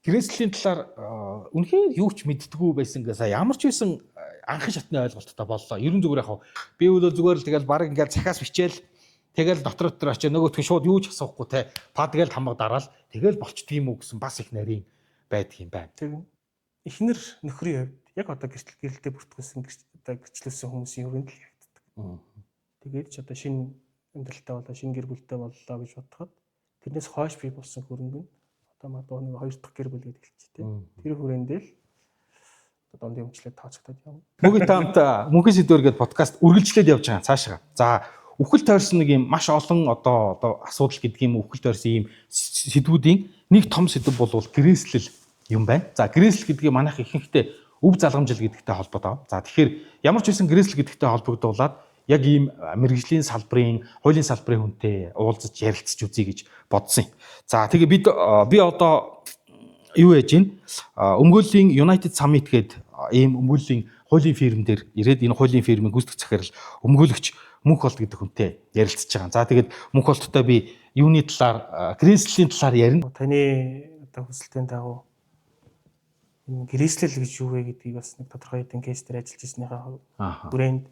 Грэслийн талаар үнэхээр юу ч мэддэггүй байсан гэсэн ямар ч байсан анхан шатны ойлголттой боллоо. Ерөн зүгээр яг би бол зүгээр л тэгэл баг ингээд цахаас бичээл тэгэл дотор очиж нөгөөтгөө шууд юу ч асуухгүй те падгээл хамаг дараал тэгэл болчдөг юм уу гэсэн бас их нарийн байдаг юм байна. Тэг. Эхнэр нөхрийн хувьд яг одоо гэрэлтэй бүртгүүлсэн одоо гэрчлүүлсэн хүмүүсийн хувьд л яригддаг. Тэгээд ч одоо шинэ амьдралтай болоо шинэ гэр бүлтэй боллоо гэж бодоход тэрнээс хойш би болсон хөрөнгө нь одоо магадгүй нэг хоёр дахь гэр бүл гэдэг хэлчих тийм. Тэр хүрээндээ л донд юмчлаад тооцогдоод явна. Мөнхөд таамт мөнхөд сэдвэр гэдэг подкаст үргэлжлээд явж байгаа цаашаа. За үхэл тойрсон нэг юм маш олон одоо асуудал гэдэг юм үхэл тойрсон ийм сэдвүүдийн нэг том сэдв бол грэслэл юм байна. За грэслэл гэдгийг манайх ихэнхдээ өв залгамжил гэдэгтэй холбоотой. За тэгэхээр ямар ч байсан грэслэл гэдэгтэй холбогдуулаад яг ийм мэрэгжлийн салбарын, хуулийн салбарын хүнтэй уулзаж ярилцж үзье гэж бодсон юм. За тэгээ би одоо юу яаж байна? Өмгөөллийн United Summit гэдэг ийм өмгөөллийн хуулийн фирм дээр ирээд энэ хуулийн фирмийн гүйцэтгэх захирал өмгөөлөгч Мөнх болт гэдэг хүнтэй ярилцж байгаа. За тэгээд Мөнх болттой би юуны талаар грэслэлийн талаар ярина. Таны одоо хүсэлтийн дагуу энэ грэслэл гэж юу вэ гэдгийг бас нэг тодорхой хэдэн кейс дээр ажиллаж ирснийхаа хүрээнд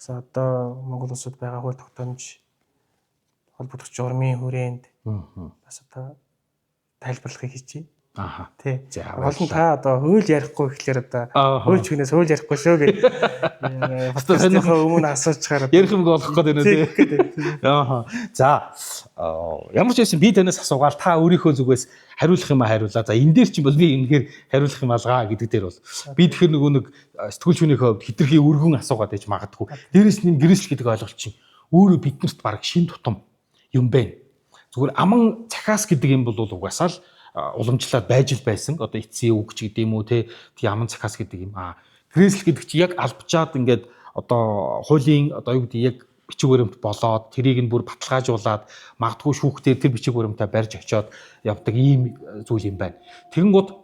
за одоо Монгол улсад байгаа хууль тогтоомж холбогдох журмын хүрээнд бас одоо тайлбарлахыг хийж байна. Тий. Олон та одоо хууль ярихгүй гэхлээр одоо хууль чигнээс хууль ярихгүй шүү гэж фастасныхаа өмнө асууж чагаар ярих юм болох гэдэг нэ. За ямар ч байсан би танаас асуугаал та өөрийнхөө зүгээс хариулах юм хариулаа. За энэ дээр чинь бол би үнэхээр хариулах юм алгаа гэдэг дээр бол би тэгэхээр нөгөө нэг сэтгүүлчнийхээ хувьд хитрхи өргөн асуугаад байж магадгүй. Дээрээс нь грэсл гэдэг ойлголт чинь өөрөө биднэрт баг шин тутам юм байна. Зүгээр аман цахаас гэдэг юм бол угаасаа л уламжлаад байж л байсан. Одоо эцсийн үг ч гэдэг юм уу те яман цахаас гэдэг юм. Грэсл гэдэг чи яг албачаад ингээд одоо хуулийн одоо юу гэдэг яг бичиг баримт болоод тэрийг нь бүр баталгаажуулаад магадгүй шүүхтэр тэр бичиг баримтаа барьж очиод явдаг ийм зүйл юм байна. Тэгэнгუთ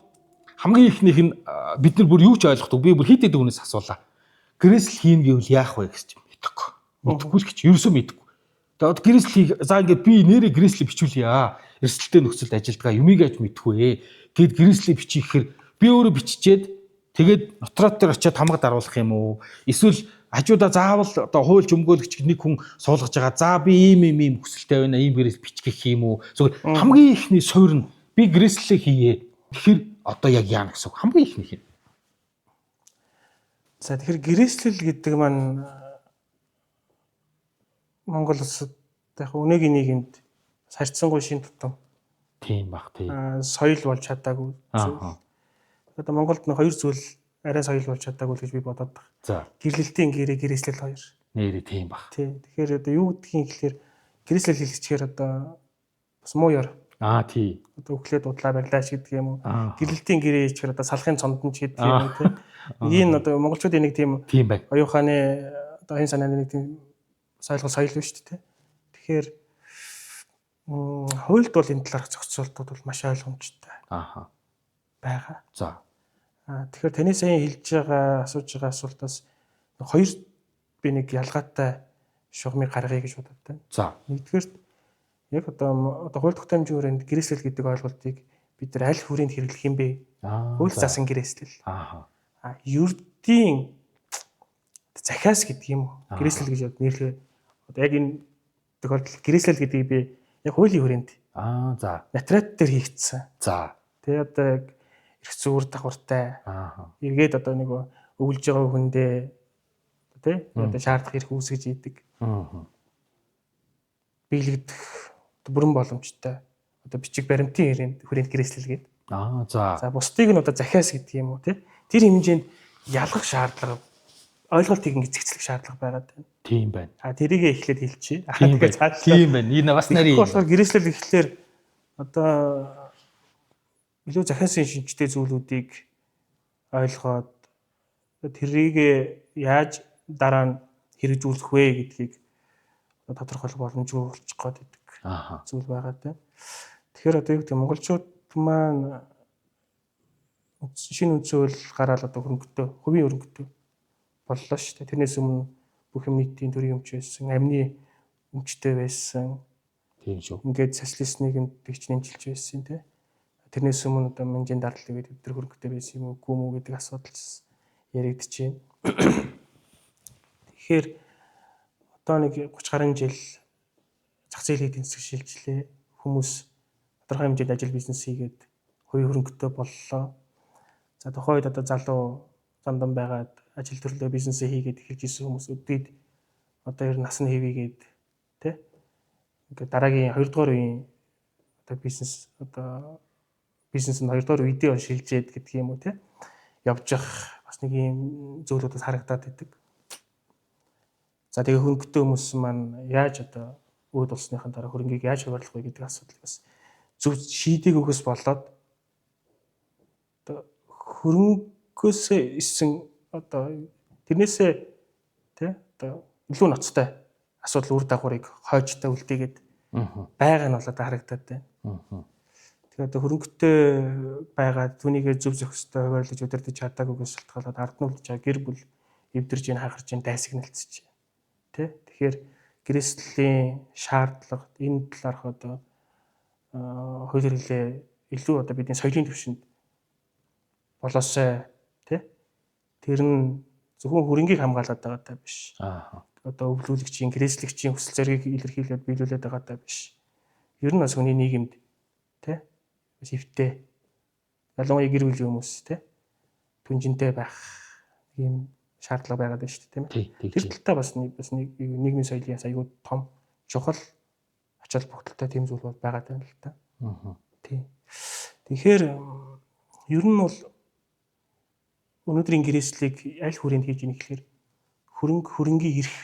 хамгийн ихнийх нь бид нар бүр юу ч ойлгохгүй. Би бүр хит хэдэн хүнээс асуулаа. Грэсл хийн гэвэл яах вэ гэж мэдэхгүй. Мэдэхгүй л гэж ерөөсөө мэдэхгүй. Тэгээд грэслийг за ингээд би нэрээ грэслийг бичүүлье. Эрсдэлтэй нөхцөлд ажилладаг юмыг аж мэдхгүй. Гэт грэслийг бичихээр би өөрөө биччихээд тэгээд нотрот дээр очиод хамаг даруулах юм уу? Эсвэл хажуудаа заавал одоо хуульч өмгөөлөгч нэг хүн суулгаж байгаа. За би ийм хүсэлтэй байна. Ийм грэсл бичих юм уу? Зүгээр хамгийн ихний суурь нь би грэслээ хийе. Тэгэхээр одоо яг яана гэсэн үг. Хамгийн ихнийх нь. За тэгэхээр грэслэл гэдэг маань Монгол улсад яг өнөөгийн нийгэмд харьцангуй шин тутам. Тийм бах тийм. Соёл болж чадаагүй. Одоо Монголд нэг хоёр зүйл арай соёл болж чадаагүй гэж би бодоод байна. За. Гэрлэлтийн гэрээ грэслэл хоёр. Нэрээ тийм бах. Тий. Тэгэхээр одоо юу гэдгийг гэхээр грэслэл хэлчихээр одоо бас муу ёр. Тий. Одоо өглөө дудлаа барилаач гэдэг юм уу. Гэрлэлтийн гэрээ хэлчихээр одоо салахын цомдонч гэдэг юм тий. Энэ одоо монголчуудын нэг тийм байна. Оюуханы одоо энэ санааны нэг тийм соёл биш шүү дээ. Тэгэхээр хуульд бол энэ талаарх зохицуултууд бол маш ойлгомжтой. Байгаа. За. Тэгэхээр таны сая асууж байгаа асуултаас хоёр би нэг ялгаатай шугамыг гаргая гэж бодод байна. За. Нэгдүгээр яг одоо хууль тогтоомжийн хүрээнд грэслэл гэдэг ойлголтыг бид нар аль хүрээнд хэрэглэх юм бэ? Хууль засан грэслэл. Ердийн захиас гэдэг юм уу? Грэслэл гэж нэрлэе. Одоо яг энэ тохиолдолд грэслэл гэдгийг би яг хуулийн хүрээнд за нотариат дээр хийгдсэн. За. Тэгээ одоо яг эрх зүйр давхартай. Эргээд одоо нэг өвлж байгаа хүндээ тий одоо шаардах эрх үүсгэж идэг. Биелэгдэх бүрэн боломжтой. Одоо бичиг баримтын хүрээнд грэслэл гэдэг. За. За бусдыг нь одоо захиас гэдэг юм уу тий. Тэр хэмжээнд ялгах шаардлага ойлголтыг эцэгцлэх шаардлага байгаад байна. Тийм байна. Тэрийг эхлээд хэлчихье. Тийм байна. Энэ бас нарийн. Тэгэхээр грэслэл гэхлээр одоо илүү захиасын шинжтэй зүйлүүдийг ойлгоод тэрийг яаж дараа нь хэрэгжүүлэх вэ гэдгийг тодорхойлох боломжгүй болчих гээд байдаг зүйл байгаа тийм. Тэгэхээр одоо юу гэдэг монголчууд маань шинэ үндсэн хууль гараад одоо хөрөнгөтэй, хувийн хөрөнгөтэй боллоо шүү дээ. Тэрнээс өмнө бүх юм нийтийн төрийн өмч байсан, амны өмчтэй байсан. Тийм шүү. Ингээд социалист нийгэмд тэгч нэмжилж байсан тийм. тэрнээс өмнө одоо менжийн дарлал гэдэг өдөр хөрөнгөтэй байсан юм уу гүм үү гэдэг асуудал яригдж байна. Тэгэхээр одоо нэг 30 гаруй жил зах зээлийн эдийн засаг шилжлээ. Хүмүүс тодорхой хэмжээнд ажил бизнес хийгээд хувийн хөрөнгөтэй боллоо. За тухайн үед одоо залуу зандан байгаад ажил төрлөө бизнесээ хийгээд эхэлж исэн хүмүүс өдөрт одоо ер нь насны хэвийгээд тэ ингээд дараагийн 2 дугаар үеийн одоо бизнес нь 2 дугаар үедээ шилжээд гэдэг юм уу тэ явж явах бас нэг юм зөвлөдөөс харагдаад байдаг. За тэгээ хөрөнгөтэй хүмүүс маань яаж одоо өөд болсныхан дараа хөрөнгийг яаж хуваарлах вэ гэдэг асуудал бас зөв шийдэг өгөөс болоод одоо хөрөнгөөс исэн одоо тэрнээсээ тий одоо илүү ноцтой асуудал үр дагаврыг хойжтой үлдээгээд байгаа нь болоод харагдаад байна. Тэгээд одоо хөрөнгөтэй байгаа түүнийгээ зөв зохистой хуваарлаж удирдах чадаагүйгээс шалтгаалаад ард нь үлдэж байгаа гэр бүл эвдэрж ийн хагарч ийн дайсагналцж байна. Тэ? Тэгэхээр гэрээслийн шаардлага энэ талаарх одоо хууль хэрэглээ илүү одоо бидний соёлын түвшинд болоосай тий тэр нь зөвхөн хөрөнгийг хамгаалаад байгаа даа биш. Одоо өвлүүлэгчийн гэрээслэгчийн хүсэл зоригийг илэрхийлээд биелүүлээд байгаа даа биш. Ер нь бас хүний нийгэмд тий бас эвтэй ялангуяа гэр бүлийн хүмүүс тий түнжинтэй байх ийм шаардлага байгаад байна шүү дээ тийм ээ. Тэр талтай бас нэг нийгмийн соёлын аягүй том чухал ач холбогдолтой тийм зүйл бол байгаад байна л та. Тийм. Тэгэхээр ер нь бол өнөөдрийн гэрээслийг аль хүрээнд хийж ийн гэхээр хөрөнгийн эрх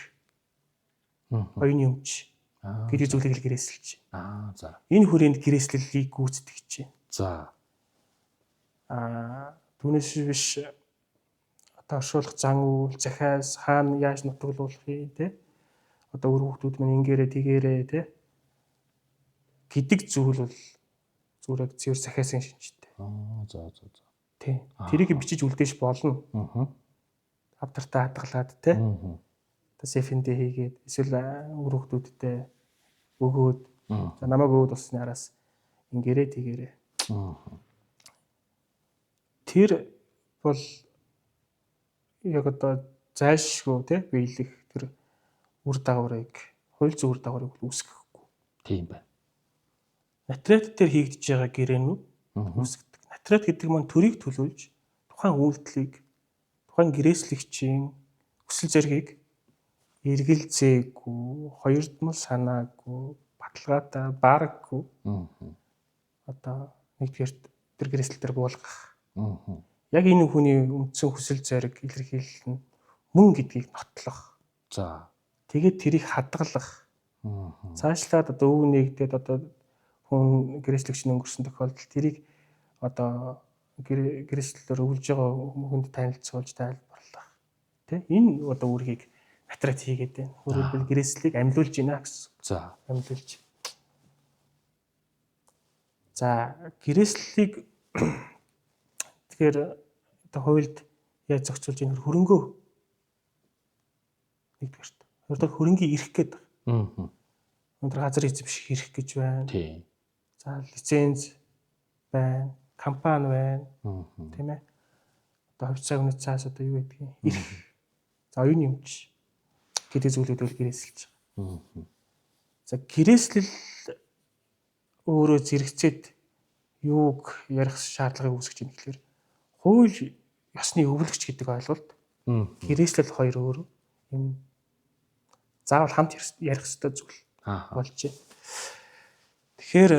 оюуны өмч гэдэг зүйлийг л гэрээсэлж байна. За. Энэ хүрээнд гэрээслэлийг гүйцэтгэж За. байна. Түүнээс биш одоо оршуулах зан үйл захиас хаана яаж нутаглуулахыг те одоо өөр хүүхдүүд маань ингээрээ тэгээрээ те гэдэг зүйл бол зүгээр цэвэр захиасын шинжтэй. За. Тий. Тэрийг бичиж үлдээж болно. Авдартай хадгалаад те. Одоо сефэндээ хийгээд эсвэл өөр хүүхдүүдтэй өгөөд за намайг өөд болсны араас ингээрээ тэгээрээ. Тэр бол яг одоо зайлшгүй те биелэх тэр үр дагаврыг хууль зүйн үр дагаврыг үүсгэхгүй. Тийм байна. Нотариат дээр хийгдэж байгаа гэрээнүүд үүсгдэг. Нотариат гэдэг маань төрийг төлөвлөж тухайн үйлдэлийг тухайн гэрээслэгчийн хүсэл зоригийг эргэлзээгүй, хоёрдмол санаагүй, баталгаатай баараггүй одоо нэгдүгээр тэр гэрээслэл дээр буулгах. Яг энэ хүний үндсэн хүсэл зориг илэрхийлэл нь мөн гэдгийг нотлох. За. Тэгээд тэрийг хадгалах. Цаашлаад одоо өв нэгдээд одоо хүн гэрээслэгч нь өнгөрсөн тохиолдолд тэрийг одоо гэрээслэлээр өвлж байгаа хүнд танилцуулж тайлбарлах. Тэ? Энэ одоо үүргийг нотариат хийгээд байна. Өөрөөр гэрээслэлийг амьлуулж байна гэсэн. За. Амьлуулж. За, гэрээслэлийг тэгэхээр одоо хуульд яаж зохицуулж ийм хөрөнгөө нэгдүгээрт. Хоёрдугаар хөрөнгийн эрх гэдэг. Өнөөдөр газар эзэмших эрх гэж байна. Тийм. За, лиценз байна, компани байна. Тийм ээ. Одоо хувьц цаг үнэт цаас одоо юу гэдгийг эрх. За, оюуны өмч гэдэг зүйлүүд бол гэрээсэлж байгаа. За, гэрээслэл өөрөө зэрэгцээд юуг ярих шаардлагыг үүсгэж байна гэхээр хууль ёсны өвлөгч гэдэг ойлголт гэрээслэл хоёр өөр юм заавал хамт ярих ёстой зүйл болж байна. Тэгэхээр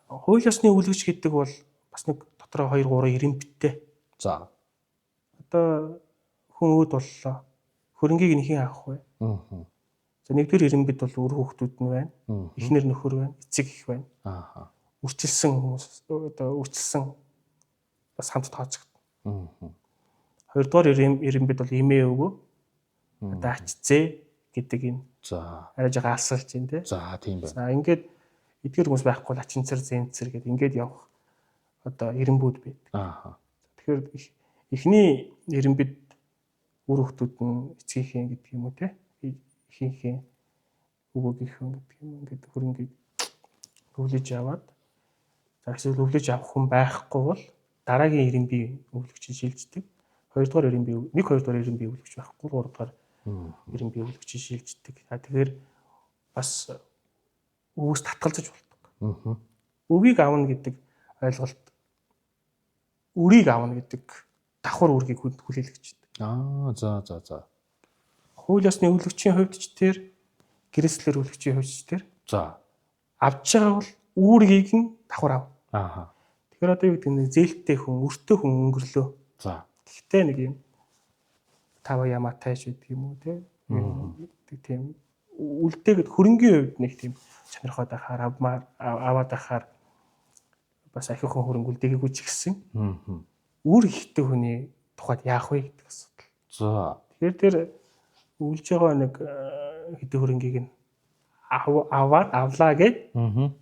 хууль ёсны өвлөгч гэдэг бол бас нэг дотроо 2 3 ирэмбиттэй. За. Одоо хүн өөд боллоо. Хөрөнгийг нэхэн авах вэ? За нэгдүгээр ирэмбит бол үр хүүхдүүд нь байна. Эхнэр нөхөр байна, эцэг эх байна. Үрчилсэн хүмүүс одоо үрчилсэн бас хамт тооцогдно. Хоёрдугаар ирэмбит бол эмээ өвөө. Одоо ач зээ гэдэг энэ. За. Арай жоо алсгалж байна тий. За тийм байна. За ингээд эдгээр хүмүүс байхгүй бол ачинцэр зэнцэр гэдэг ингээд явах одоо ирэмбүүд байдаг. Тэгэхээр эхний ирэмбит үр хүүхдүүд нь эцгийнхээ гэдэг юм уу тий. Ихийнхээ өвөөгийнхөө гэдэг юм ингээд хөрөнгийг хөвлөж аваад эсвэл өвлөж авах хүн байхгүй бол дараагийн эрийн бие өвлөгчийг шилждэг. Хоёрдугаар эрийн бие хоёрдугаар эрийн бие өвлөгч байхгүй, гуравдугаар эрийн бие өвлөгчийг шилждэг. Тэгэхээр бас өвөөс татгалзаж болдог. Өвийг авна гэдэг ойлголт үрийг авна гэдэг давхар үүргийг хүлээлгэж байна. За. Хууль ёсны өвлөгчийн хувьд ч тэр гэрээслэлэр өвлөгчийн хувьд ч тэр авч байгаа бол үүргийг нь давхар ав. Тэгэхээр одоо юу гэдэг нь зээлтэй хүн, өртөө хүн өнгөрлөө. Гэхдээ нэг юм тава ямаатай ч гэдэг юм уу тийм үлдээгээд хөрөнгийн хувьд нэг тийм чанархаад байхаар аваад байхаар бас ахиухан хөрөнгө үлдээгээгүй ч гэсэн үр ихтэй хүний тухайд яах вэ гэдэг асуудал. Тэгэхээр тэр үлж байгаа нэг хэдэн хөрөнгийг нь авлаа гэж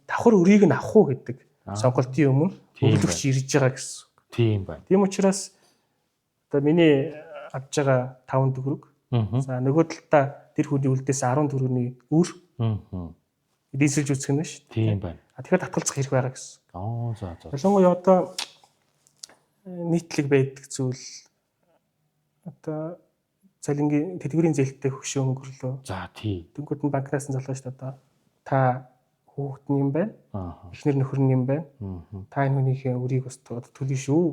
давхар өрийг нь авах уу гэдэг сонголтын өмнө өвлөгч ирж байгаа гэсэн. Тийм байна. Тийм учраас одоо миний авж байгаа 5 төгрөг. За нөгөө талдаа тэр хүний үлдээс 10 төгрөгийн үр дийсэлж үзэх нь шүү. Тийм байна. Тэгэхээр татгалзах хэрэг байгаа гэсэн. За. Ялангуяа одоо нийтлэг байдаг зүйл одоо цалингийн тэтгэврийн зээлтэй хөшөө өнгөрлөө. За тий. Тэнгүүд нь банкнаас нь залгаж одоо та хүүхэд нь юм байна. Эхнэр нөхөр нь юм байна. Та энэ хүнийхээ үрийг бас төлнө шүү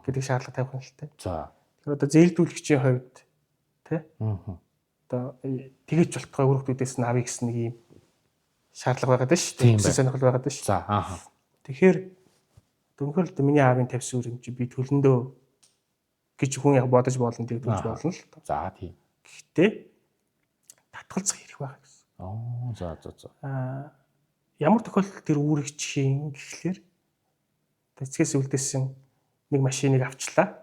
гэдэг шаардлага тавих юм л та. За. Тэгэхээр одоо зээлдүүлэгчийн хувьд тий. Одоо тэгэж болтгой өргөдүүдээс нь авъя гэсэн нэг юм шаардлага байгаад шүү дээ. Төсөл сонирхол байгаад шүү. За. Тэгэхээр дөнгөр л миний аавын тавьсан үр хэмжээ би төлөндөө гэж хүн яг бодож болно гэж болно л. За тийм. Гэхдээ татгалзах хэрэг байгаа гэсэн. За. Ямар тохиолдолд тэр үүрэгчийн гэхлээр эцгээс үлдээсэн нэг машиныг авчлаа.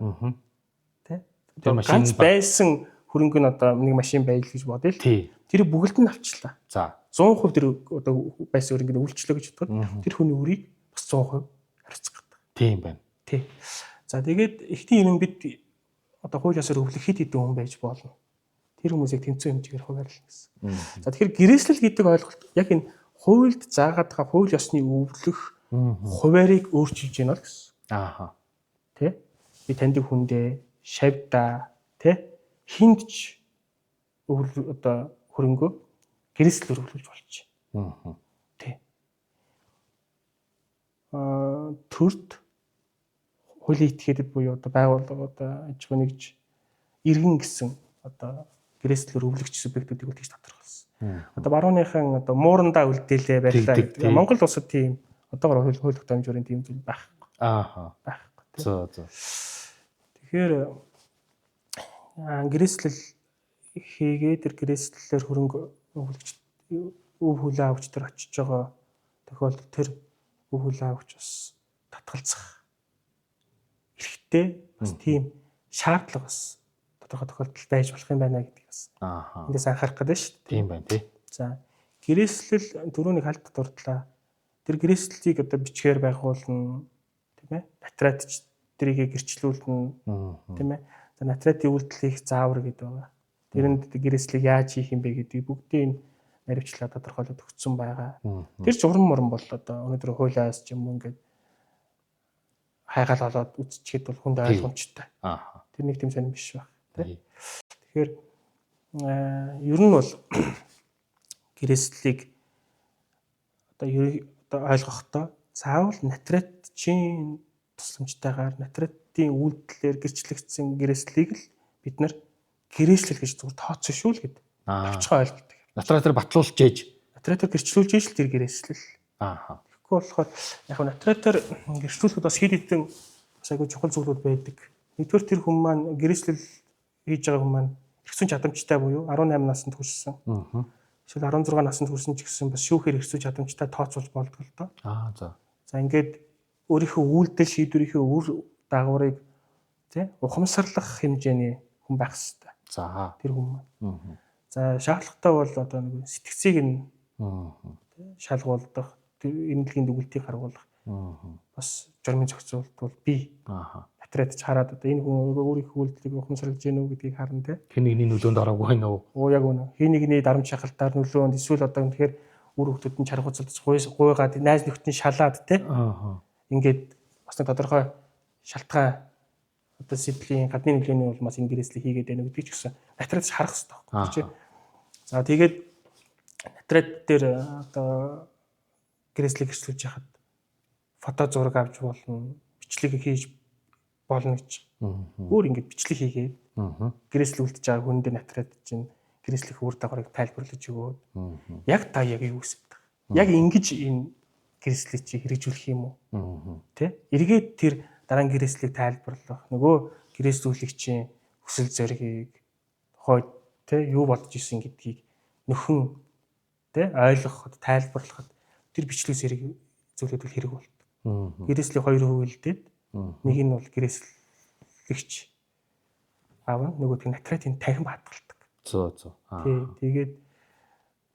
Тэ. Тэр ганц байсан хөрөнгө нь одоо нэг машин байл гэж бодъё л. Тэр бүгд нь авчлаа. За. 100% тэр одоо байсан хөрөнгө нь үйлчлээ гэж бодоход тэр хүний үрийг бас 100% харьцах гэдэг. Тийм байна. Тий. За тэгээд эхний ерөн бид одоо хууль ёсоор өвлөх хэд хэдэн хүн байж болно. Тэр хүмүүсийг тэнцүү хэмжээгээр хуваарлана гэсэн. За тэгэхээр гэрээслэл гэдэг ойлголт яг энэ хуульд заагаад байгаа хууль ёсны өвлөх хуваарийг өөрчилж байна л гэсэн. Тэ? Би таньдаг хүндээ шавьда тэ хинд ч одоо хөрөнгөө гэрээслэлээр өвлүүлж болчих. Тэ. Төрд хуулийн этгээдэд буюу одоо байгууллагууд аж ахуй нэгж иргэн гэсэн одоо гэрээслэлээр өвлөгч субъектүүдийг бол тэгж тодорхойлсон. Одоо барууныхан одоо муурандаа үлдээлээ байлаа гэдэг. Монгол улсад тийм одоогор хууль тогтоомжийн тийм зүйл байхгүй. Байхгүй. За. Тэгэхээр гэрээслэл хийгээ тэр гэрээслэлээр хөрөнгө өвлөгч өв хүлээ авч тэр очиж байгаа тохиолдолд тэр өв хүлээ авч бас татгалзах хэрэгтэй бас тийм шаардлага бас тодорхой тохиолдолд байж болох юм байна гэдгийг бас эндээс анхаарах гэдэг шүү дээ. Тийм байна тий. За гэрээслэл түрүүний хальт дурдлаа. Тэр гэрээслэлийг одоо бичгээр байгуулна тийм ээ. Натратч тэрийг гэрчлүүлнэ тийм ээ. За натратын үйлдэл хийх заавар гэдэг байгаа. Тэрэнд гэрээслийг яаж хийх юм бэ гэдгийг бүгдийг наривчлаа тодорхойлоод өгсөн байгаа. Тэр ч уран морон бол одоо өнөөдөр хуулиас ч юм уу ингээд хайгаал болоод үсчихэд бол хүнд ойлгомжтой. Тэр нэг тийм сонирм биш баг. Тэгэхээр ер нь бол гэрээслэлийг одоо ойлгохдоо заавал натратчийн тусламжтайгаар натратын үйлдэлээр гэрчлэгдсэн гэрээслэлийг л бид нар гэрээслэл гэж зүгээр тооцсон шүү л гэдэг. Авчгаа ойлголт. Натратаар батлуулж ээж. Натратаар гэрчлүүлж ээж л тэр гэрээслэл. Тэгэхгүй болохоор яг нь натратаар гэрчлүүлэхэд бас хэд хэдэн бас айгүй чухал зүйлүүд байдаг. Нэгдүгээр тэр хүн маань гэрээслэл хийж байгаа хүн маань эрхцэн чадамжтай буюу 18 наснд хүрсэн. Эсвэл 16 наснд хүрсэн ч гэсэн бас шүүхээр эрхцэн чадамжтай тооцоолж болдог л доо. За ингээд өөрийнхөө үйлдэл шийдвэрийнхээ үр дагаврыг тий ухамсарлах хэмжээний хүн байх хэрэгтэй. За тэр хүн маань. За шаардлагатай бол одоо нэг сэтгцийг нь шалгуулдаг, тэр эмнэлгийн дүгнэлтийг харгуулах. Бас журмын зохицуулалт бол би натратж хараад одоо энэ хүн өөрийнхөө үйлдэлийг ухамсарлаж гэнэ үү гэдгийг харна тий. Хин нэгний нөлөөнд ороогүй байна уу? Яг үнэ. Хин нэгний дарамт шахалтаар нөлөөнд эсвэл одоо тэгэхээр үр хөвгтөд нь чаргууцалдаж гуйгаад найз нөхдөд нь шалаад тий. ингээд бас нэг тодорхой шалтгаан одоо сэдвийн гадны нөлөөний улмаас энэ гэрээслийг хийгээд байна гэдгийг ч гэсэн натратж харах хэрэгтэй байхгүй. За тэгээд натрат дээр одоо гэрээслийг хэрэгжүүлж яхад фото зураг авч болно, бичлэг хийж болно гэж. Өөр ингэж бичлэг хийгээд гэрээслэл үлдэж байгаа хүн дээр натрат чинь гэрээслийн үр дагаврыг тайлбарлаж өгөөд яг та яг юу гэсэн бэ? Яг ингэж энэ гэрээслийг чи хэрэгжүүлэх юм уу? Тэ? Эргээд тэр дараа нь гэрээслийг тайлбарлах, нөгөө гэрээслүүлэгчийн хүсэл зоригийг хойд тэ юу бодож исэн гэдгийг нөхөн тэ ойлгоход, тайлбарлахад тэр бичлэг зэрэг зүйлүүд хэрэг болт. Гэрээслийн хоёр хөвөлдөд нэг нь бол гэрээслэгч аав нөгөөдг нь натратын танхим хадгалдаг. Тэгээд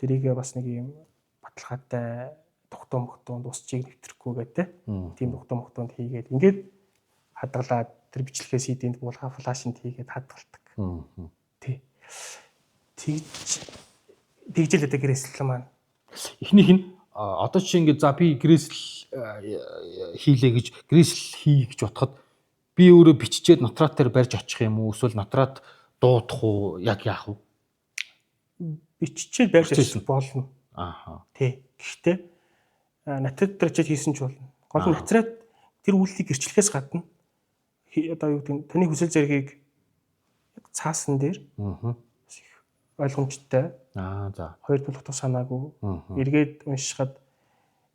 тэрийг бас нэг юм баталгаатай тухтун мөхтөнд усчийг нэвтрэхгүй гэдэг тийм тухтун мөхтөнд хийгээд ингээд хадгалаад тэр бичлэгээ CD-нд буулгаа флашнд хийгээд хадгалдаг. Тэгжэл гэдэг гэрээсэл маань. Эхнийх нь одоо чи ингээд за би гэрээсэл хийлээ гэж гэрээсэл хий гэж бодоход би өөрөө биччихээд нотратаар барьж очих юм уу? Эсвэл нотрат дуудах уу? Яг яах вэ? Биччихээд барьж очих болно. Гэхдээ натрат дээр чад хийсэн ч болно. Гол нь натрат тэр үйлдэлийг гэрчлэхээс гадна одоо юу гэдэг таны хүсэл зэргийг яг цаасан дээр ойлгомжтой. За. Хоёр толгой санаагүй. Эргээд уншихад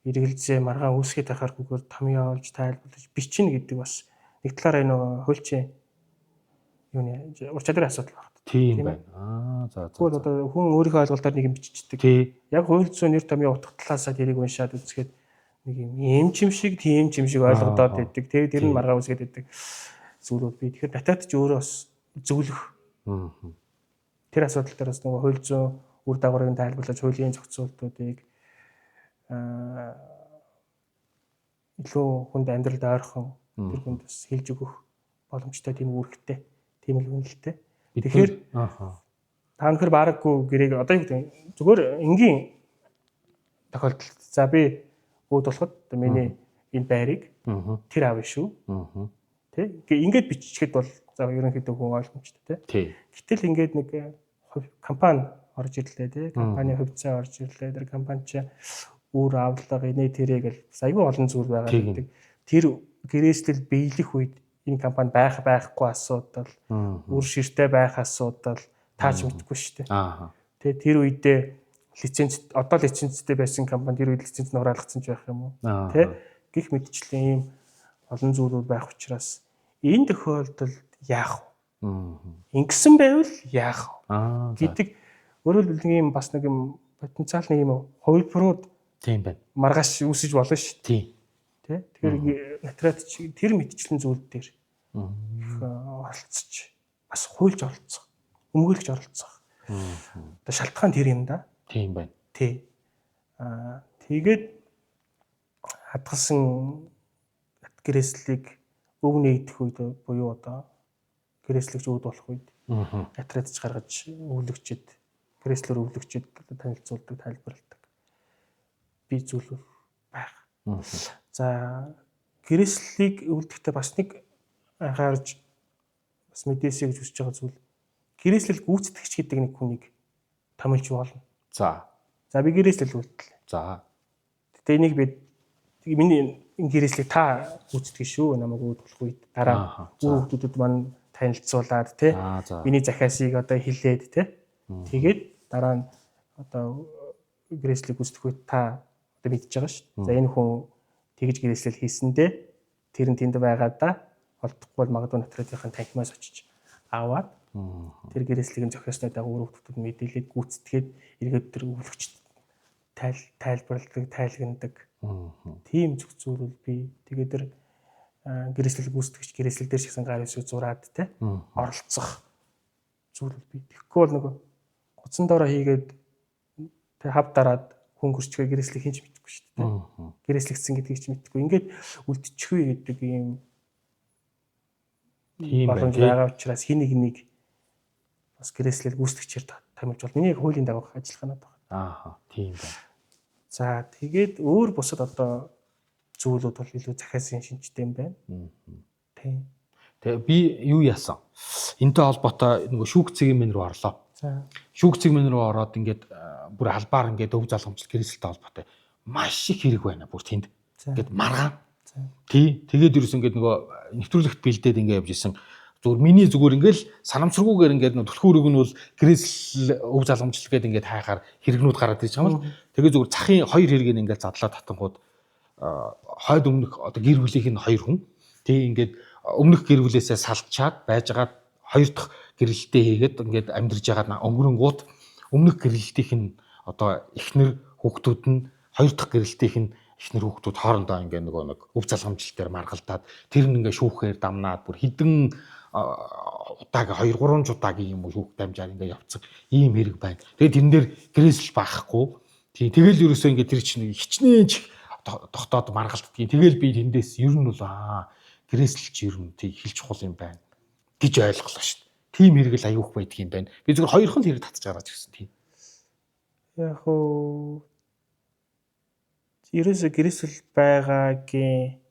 эргэлзээ маргаан үүсгээд байхааргүйгээр томьёо олж тайлбарлаж бичнэ гэдэг бас нэг талаараа энэ хуульчийн юуны ур чадрын асуудал байна. Тийм байна. За. Тэгвэл одоо хүн өөрийнхөө ойлголтоор нэг юм биччихдэг. Яг хууль зүйн нэр томьёо утга талаасаа тэрийг уншаад үзэхэд нэг юм тийм шиг ойлгодоод байдаг. Тэгээд тэр нь маргаан үүсгээд байдаг зүйлүүд би. Тэгэхээр натат ч өөрөө бас зөвлөх. Тэр асуудал дээр бас нөгөө хууль зүйн үр дагаврыг тайлбарлаж хуулийн зохицуултуудыг илүү хүнд амьдралд ойрхон тэр хүнд бас хэлж өгөх боломжтой тийм үүрэгтэй, тийм л үнэлтэй. Тэгэхээр та нөхөр баараггүй гэрээг одоо юу гэдэг зүгээр энгийн тохиолдолд за би үүд болоход миний энэ байрыг тэр аав шүү. Тэ? Ингээд биччихэд бол за ерөнхийдөө хүн ойлгомжтой тэ. Гэтэл ингээд нэг компани орж ирлээ тэ. Компани хувьцаа орж ирлээ. Тэр компани ч өөр авлага инээ тэрэг л аюул олон зүйл байгаа гэдэг. Тэр гэрээслэл биелэх үед энэ компани байхгүй асуудал, үр ширтэй байх асуудал тааж мэдгүй шүү дээ. Тэ тэр үедээ лиценз одоо лицензтэй байсан компани тэр үед лиценз нь хураалгацсан ч байх юм уу? Тэ гих мэдчлэн ийм олон зүйлүүд байх учраас энэ тохиолдолд яах вэ? Ингэсэн байвал яах вэ? Гэдэг өөрөөр хэлбэл ийм бас нэг юм потенциал нэг юм хувилбарууд тийм байна. Маргааш үүсэж болно шүү дээ. Тэ? Тэгэхээр натрат тэр мэдчлэн зүйл дээр оролцож бас хуульж оролцох, өмгөөлж оролцох. Одоо шалтгаан тэр юм да. Тийм байна. Тий. Тэгээд хадгалсан гэрээслийг өг нэгдэх үед буюу одоо гэрээслэгч үүд болох үед натратч гаргаж өвлөгчд гэрээслэр өвлөгчд танилцуулдаг, тайлбарладаг. Би зүйл байх. За гэрээслийг өвлөхдөө бас нэг анхаарч бас мэдээсэй гэж хүсэж байгаа зүйл гэрээслэл гүйцэтгэгч гэдэг нэг хүнийг томилж болно. За би гэрээслэл үлдлээ. За. Тэгтээ энийг би миний гэрээслийг та гүйцэтгэж шүү намайг үүдэх үед дараа хүүхдүүдэд маань танилцуулаад тий миний захиасыг одоо хэлээд тий тэгээд дараа нь одоо гэрээслийг гүйцэтгэх үед та одоо мэдж байгаа шүү. За энэ хүн тэгж гэрээслэл хийсэндээ тэр нь тэнд байгаа да олдохгүй бол магадгүй натратынхаа танхимаас очиж аваад тэр гэрээслийг зохиосноо дагуу хүүхдүүдэд мэдээлээд гүйцэтгээд эргээд тэр өвлөгчд тайлбарладаг, тайлгнадаг. Тийм зөв зүйлүүд би тэгээд тэр гэрээслэл гүйцэтгэгч гэрээслэл дээр шигсэн гар үсэг зураад те оролцох зүйлүүд би. Тэгэхгүй бол нөгөө гоцсон доороо хийгээд тэг хав дараад хүн гөрчгөө гэрээслийг хийж мэдэхгүй шүү дээ. Гэрээслэгдсэн гэдгийг ч мэдэхгүй. Ингээд үлдчихвээ гэдэг юм боломж байгаа учраас хин нэг бас гэрээслэл гүйцэтгэгчээр тамилж бол миний яг хуулийн дагуу ажиллах надад байна. Тийм байна. За тэгээд өөр бусад одоо зүйлүүд бол илүү захиасын шинжтэй юм байна. Тийм. Тэгээ би юу яасан? Энтэй холбоотой нөгөө шүүх цэгийн рүү орлоо. За. Шүүх цэгийн рүү ороод ингээд бүр албаар ингээд өв залгамжлал гэрээсэлтэй холбоотой маш их хэрэг байна бүр тэнд. Ингээд маргаан. Тий. Тэгээд ерөөс ингээд нөгөө нэвтрүүлэгт бэлдээд ингээд явж исэн. Зүгээр ингээл санамсаргүйгээр ингээд түлхүүрэг нь бол гэрээсэл өв залгамжлал гэдэг ингээд хайхаар хэрэгнүүд гараад ирж байгаа юм л. Тэгээ зүгээр цахын хоёр хэрэгийг ингээд задлаа татангууд хойд өмнөх одоо гэр бүлийнх нь хоёр хүн. Тий ингээд өмнөх гэр бүлээсээ салчаад байжгаад хоёр дахь гэрэлтээ хийгээд ингээд амьдарч байгаа өнгөрөнгүүт өмнөх гэрэлтийнх нь одоо эхнэр хүүхдүүд нь хоёр дахь гэрэлтийнх нь эхнэр хүүхдүүд хоорондоо ингээд нөгөө нэг өв залгамжлал дээр маргалдаад тэр нь ингээд шүүхээр дамнаад бүр хідэн удаагийн 2-3 удаагийн юм уу шүүх дамжаар ингээд явцсан ийм хэрэг байна. Тэгээд тэрэн дээр гэрээсэл байхгүй. Тэгэл ерөөсөө ингээд тэр чинь хичнээн ч тогтоод маргалддгийг. Тэгэл би тэндээс ер нь бол гэрээсэл чи ер нь хэлж чухал юм байна гэж ойлголоо шүү дээ. Тим хэрэг л аюух байдаг юм байна. Би зөвхөн хоёрхан хэрэг татж гараад ирсэн тийм. Яг уу ерөөсөө гэрээсэл байгаагийн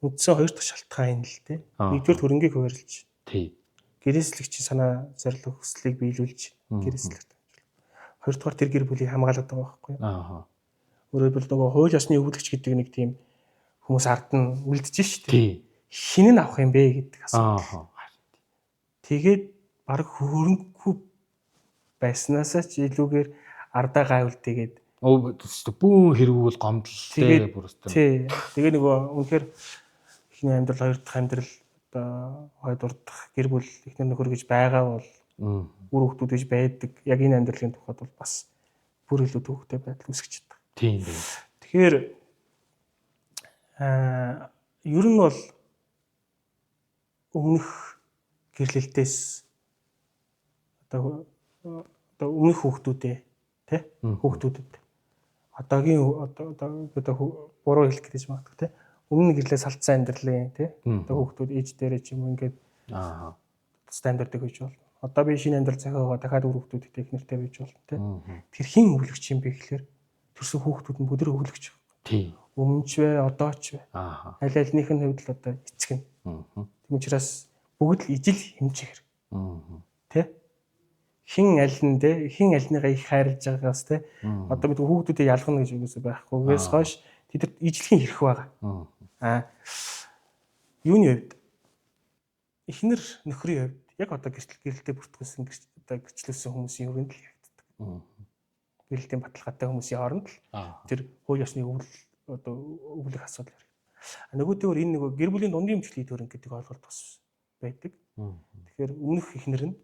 үндсэн хоёр дахь шалтгаан юм л дээ. Нэгдүгээр хөрөнгийг хуваарлж. Тий. Гэрээслэгч санаа зорилго хүслийг биелүүлж гэрээслэгт. Хоёрдугаар тэр гэр бүлийг хамгаалаад байгаа байхгүй юу? Өөрөөр хэлбэл нөгөө хууль ёсны өвлөгч гэдэг нэг тийм хүмүүс ард нь үлдэж шүү дээ. Хин нь авах юм бэ гэдэг асуулт. Тэгээд баг хөрөнгөгүй байснаасаа ч илүүгээр ардаа гайвалтэйгээд бүүн хэрэгүүл гомдлолтой бүрстэй. Тий. Тэгээ нөгөө үнэхээр эхний амьдрал хоёр дахь амьдрал одоо хойд урдах гэр бүл эхнэр нөхөр гэж байгаа бол үр хөвгүүд гэж байдаг. Яг энэ амьдралын тухайд бол бас бүр илүү төвхтэй байдал үүсгэж байна. Тийм. Тэгэхээр ер нь бол өмнөх гэрлэлтээс одоо өмнөх хүүхдүүдээ тий хүүхдүүдэд одоогийн одоо буруу хэлэх гэж магадгүй тий өмнө гэрлээ салцсан амьдралын тий одоо хүүхдүүд ээж дээрээ ч юм уу ингээд стандартыг хийж болно. Одоо би шинэ амьдрал захиагаа дахиад үр хүүхдүүдэд техниктэй байж болно тий. Тэр хин өвлөгч юм бэ гэхээр төрсөн хүүхдүүд нь бүдэр өвлөгч. Тий. Өмнөч вэ, одоо ч вэ. Аль альнийх нь хувьд л одоо эцэг нь. Тийм учраас бүгд л ижил хэмжих хэрэг. Тэ? Хин альныгаа их хайрлаж байгаагаас тэ одоо бид хүүхдүүдэд ялгана гэж юусэн байхгүйгээс хойш тэд ижлэхийн хэрэг байгаа. Юуны хувьд эхнэр нөхрийн хувьд яг одоо гэрэлтэй бүртгүүлсэн одоо гэрчлүүлсэн хүмүүсийн өрөөнд л явагддаг. Гэрэлтийн баталгаатай хүмүүсийн хооронд л тэр хууль ёсны одоо өвлөх асуудал хэрэг. Нөгөөдөө энэ нөгөө гэр бүлийн дундын эмчилгээ төрөнг гэдэг ойлголт бас байдаг. Тэгэхээр өмнөх эхнэр нь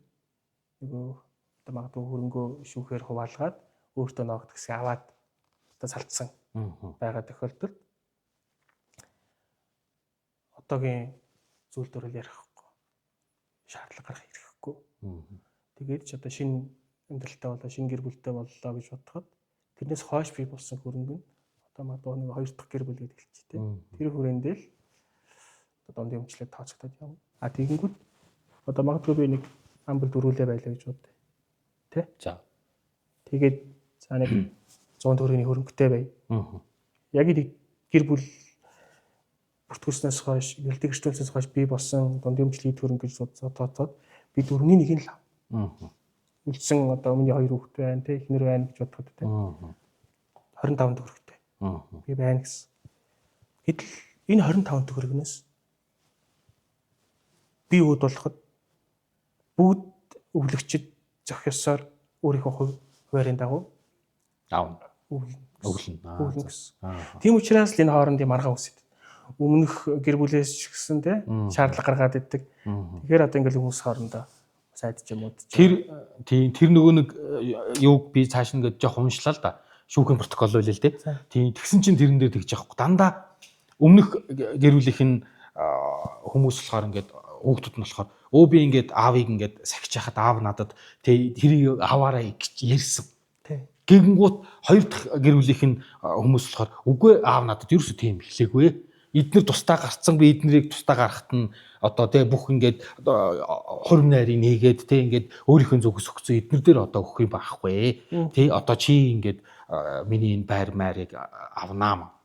нөгөө одоо магадгүй хөрөнгөө шүүхээр хуваалгаад өөртөө ноогд гэсэн аваад одоо салцсан байгаа тохиолдолд одоогийн зүйл төрөл ярихгүй шаардлага гарах хэрэггүй. Тэгээд ч одоо шинэ амьдралтай болоо шинэ гэр бүлтэй боллоо гэж бодоход тэрнээс хойш бий болсон хөрөнгө нь одоо магадгүй нэг хоёр дахь гэр бүл гэдэг хэлчих тийм. Тэр хүрээндээ л одоо дундын өмчлөлт тооцогдоод явна. Тэгэнгүүт одоо магадгүй би нэг амбал дөрүүлээ байлаа гэж бодъё. Тэ? За. Тэгээд за нэг 100 төгрөгийн хөрөнгөтэй бай. Яг нэг гэр бүл бүртгүүлснээс хойш, гэрэлтэй гэрчлүүлснээс хойш би болсон дундын өмчлөлийн хөрөнгө гэж тооцоод би дөрөвний нэг нь л ав. Үлдсэн одоо өмнө 2 хүүхэд байна, тэ эхнэр байна гэж бодоход тэ. 25 төгрөгтэй. Би байна гэсэн. Гэтэл энэ 25 төгрөгнөөс би үүд болоход бүгд өвлөгчд зохиосоор өөрийнхөө хуваарийн дагуу аавна. Өвлөн гэсэн. Тийм учраас л энэ хоорондын маргаан үсэт. Өмнөх гэр бүлээс ч гэсэн те шаардлага гаргаад иддэг. Тэгэхээр одоо ингээл хүмүүс хоорондоо сайдч юм уу. Тэр нөгөө нэг юуг би цааш ингээд жоох уншлаа л да. Шүүхийн протокол байлээ л те. Тийм тэгсэн чинь тэрэн дээр тэгж яахгүй. Дандаа өмнөх гэр бүлийнх нь хүмүүс болохоор ингээд хүүхдүүд нь болохоор өө би ингээд аавыг ингээд сахиж хахад аав надад тэрийг аваараа гэж ярьсан. Гэнгүүт хоёр дахь гэр бүлийнх нь хүмүүс болохоор үгүй аав надад ерөөсөө тийм хэлээгүй. Эднэр тусдаа гарцсан би эднэрийг тусдаа гарахт нь одоо бүх ингээд хурим найрыг нээгээд ингээд өөрийнхөө зүгс өгсөн эднэр дээр одоо өгөх юм байхгүй. Одоо чи ингээд миний энэ байр майрыг авнаа.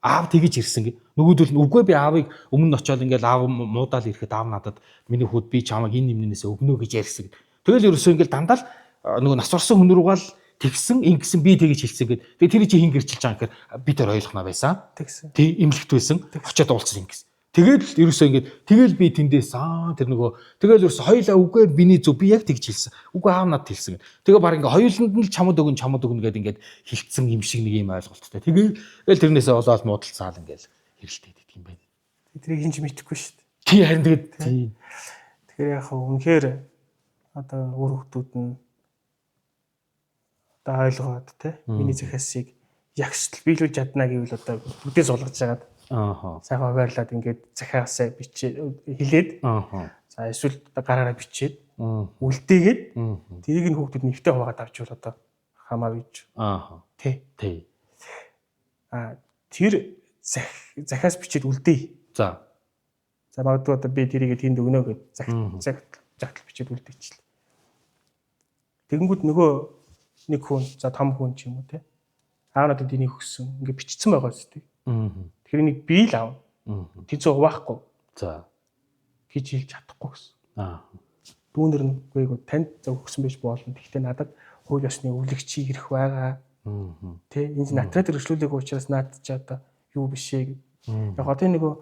аав тэгэж ирсэн гэ. Нөгөөдөл нь үгүй би аавыг өмнө нь очиод ингээл аав муудаал ирэхэд аав надад миний хүүд би чамайг энэ юмнээс өгнө гэж ярьсан гэ. Тэгэл ерөөсөө ингээл дандаа л нөгөө нас орсон хүн рүүгээ л тэгсэн ингэсэн би тэгэж хэлсэн гэд. Тэгээ тэр чи хин гэрчилж байгаа гэхээр би тэр ойлгоно байсан. Тэгсэн. Тэг имлэгт байсан. Очиод уулзсан ингэсэн. Тэгэл ерөөсөө ингээд тэгэл би тэндээс тэр нөгөө тэгэл ерөөсөө хоёлаа үгүй биний зөв би яг тэгж хэлсэн. Үгүй аав надад хэлсэн. Тэгээ баг ингээд хоёуланд нь л чамд өгнө гэдээ ингээд хилцсэн юм шиг нэг юм ойлголттой. Тэгэл тэрнээсээ болоод муудалцаал ингээд хэрэлтэй идэх юм байна. Тэдрийг хинж мэдэхгүй шүү дээ. Тий харин тэгээд тий. Тэгэхээр яг үнэхээр одоо өөр хүмүүс нь одоо ойлгоод тий миний захиасыг ягштал биелүүлж чадна гэвэл одоо бүгдээ суулгаж жагаад сайхан хуваарлаад ингээд захиасаа бичээд хилээд за эсвэл гараараа бичээд үлдээгээд тэрийг нь хүүхдүүд нэвтэ хуваагаад авчвал одоо хамаа бич. Тий. Тэр захиас бичээд үлдээе. За магадгүй одоо би тэрийг тэнд өгнө гэж загтал бичээд үлдээчихлээ. Тэгэнгүүт нөгөө нэг хүн за том хүн ч юм уу тий. Аав надад энийг өгсөн. Ингээд бичсэн байгаа зү. Тэгэхээр нэг бий л аав. Тэнцүү хуваахгүй. За гэж хэлж чадахгүй гэсэн. Дүүнэр нь үгүй танд өгсөн байж болно. Гэхдээ надад хууль ёсны өвлөгчийг ирэх байгаа. Тэ энэ натрат өргөжлүүлэх учраас наад чи одоо юу биш ээ гэд. Яг одоо нөгөө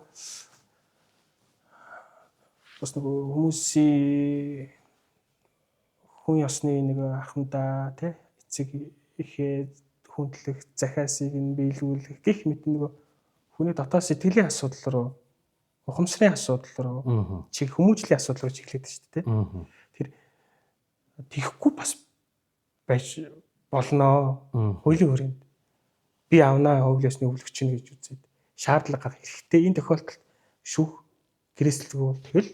бас нөгөө хүмүүсийн хүн ёсны нэг ахмадаа тэ эцэг ихээ хүндлэх захиасыг нь биелүүлэх гэх мэт нөгөө хүний дотоод сэтгэлийн асуудал руу ухамсарын асуудал руу чиг хүмүүжлийн асуудал руу чиглээд шүү дээ. Тэр тийхгүй бас байж болно. Хуулийн хүрээнд би авнаа хуулийн ёсны өвлөгч нь гэж үзээд шаардлага гарах хэрэгтэй. Энэ тохиолдолд шүүх гэрээсэлгүй бол тэгэл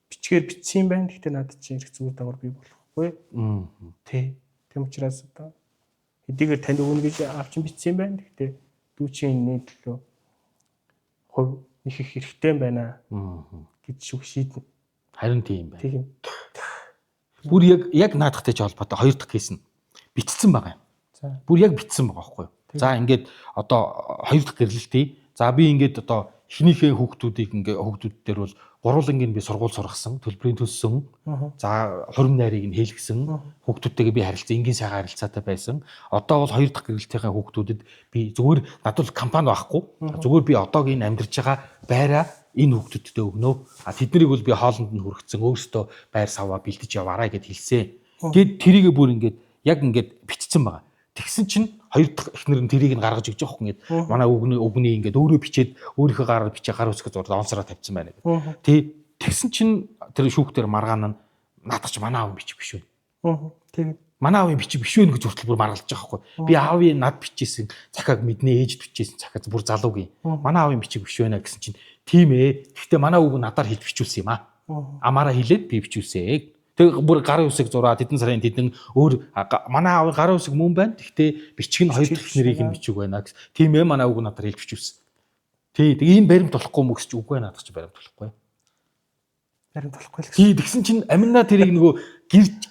бичгээр бичсэн юм байна. Гэхдээ надад чи ирэх зүгээр дагавар бий болохгүй. Тэ. Тэм учраас одоо хэдийгээр танд өгнө гэж авч бичсэн юм байна. Гэхдээ дүүчийн нийтлүү хувь их хэрэгтэй байна гэж шүүх шийднэ. Харин тийм байна. Тийм. Бүр яг наадахтай ч холбоотой хоёр дахь кейс нь бичсэн байгаа юм. За. Бүр яг бичсэн байгаа байхгүй юу? За ингээд одоо хоёр дахь гэрлэлтий. За би ингээд одоо эхнийхээ хүүхдүүд дээр бол гурвангийн би сургууль сургасан, төлбөрийн төлсөн. За хурим найрыг нь хэлгэсэн. Хүүхдүүдтэйгээ би харилцаа, энгийн сайхан харилцаатай байсан. Одоо бол хоёр дахь гэрлэлтийнхээ хүүхдүүдэд би зүгээр надад компани байхгүй. Зүгээр би одоогийн амьдарч байгаа байраа энэ хүүхдүүдтэй өгнө. А тэднийг бол би хоолнд нь хүргэсэн. Өөрөөсөө байр саваа бэлдэж яваарай гэд хэлсэн. Гэт тэрийгээ бүр ингээд яг ингээд бичсэн байгаа. Тэгсэн чинь хоёр дахь эхнэр нь тэрийг нь гаргаж өгч явах ингээд манай өгний ингээд өөрөө бичээд өөрийнхөө гараар бичээ гар үсгэж зурд онцороо тавьсан байна гэдэг. Тэгсэн чинь тэр шүүхтэр маргаан нь наадах чи манай аав бичиг биш үү? Тийм. Манай аавын бичиг биш үү гэж хүртэл бүр маргалж байгаа байхгүй. Би аавын над бичээсэн цахаг мэднэ, ээж бичээсэн цахаг бүр залуугийн. Манай аавын бичиг биш байна гэсэн чинь тийм ээ. Гэхдээ манай өвг надаар хэлж бичүүлсэн юм аа. Амаараа хэлээд би бичүүлсэн. Тэг бүр гарын үсэг зураа тэдэн сарын тэдэн өөр манай аав гарын үсэг мөн байна. Гэхдээ бичиг нь хоёр дахь нэрийг нь бичиг байна гэсэн. Тийм ээ манай өвг надаар хэлж бичүүлсэн. Тэг ийм баримт болохгүй мө гэж үгүй надад ч баримт болохгүй. Баримт болохгүй л Тий гэсэн. тэгсэн чинь аминаа тэрийг нөгөө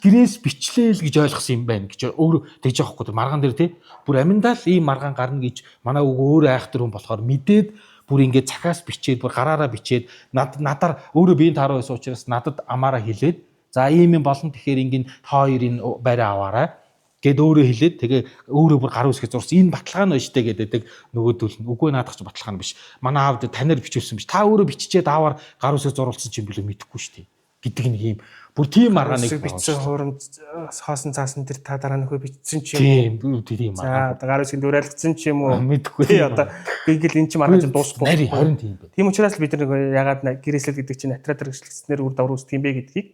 гэрээс бичлээл гэж ойлгосон юм байна гэж өөр тэгж яахгүй тэр маргаан дээр тий. Бүр аминдаа л ийм маргаан гарна гэж манай өвг өөр айхтар хүн болохоор мэдээд бүр ингээд цахаас бичээд бүр гараараа бичээд надаар өөрөө биеийн тааруу байсан учраас надад амаараа хэлээд за ийм юм болно тэгэхээр ингээд хоёрын байраа аваарай гэд өөрөө хэлээд тэгээ өөрөө бүр гар үсгээ зурсан энэ баталгаа нь байна штэ гэдэг нөгөөдөл нь үгүй наадах ч баталгаа нь биш манай аавд танаар бичүүлсэн биш та өөрөө биччихээд ааваар гар үсгээ зурулсан ч юм билүү мэдэхгүй штэ гэдэг нэг юм бүр тийм маргааныг бичсэн хуурамд хоосон цаасан тэр та дараа нөхөө бичсэн ч юм уу тийм за гар үсгэнд дуурайлгдсан ч юм уу мэдэхгүй тий одоо биегэл эн чинь маргаан чинь дуусахгүй нарийн 20 тийм байна тийм учраас л бид нэг ягаад гэрээсэл гэдэг чинь натрат хэрэгжлэгчснэр үр дагавар үүсдэг юм бэ гэдгийг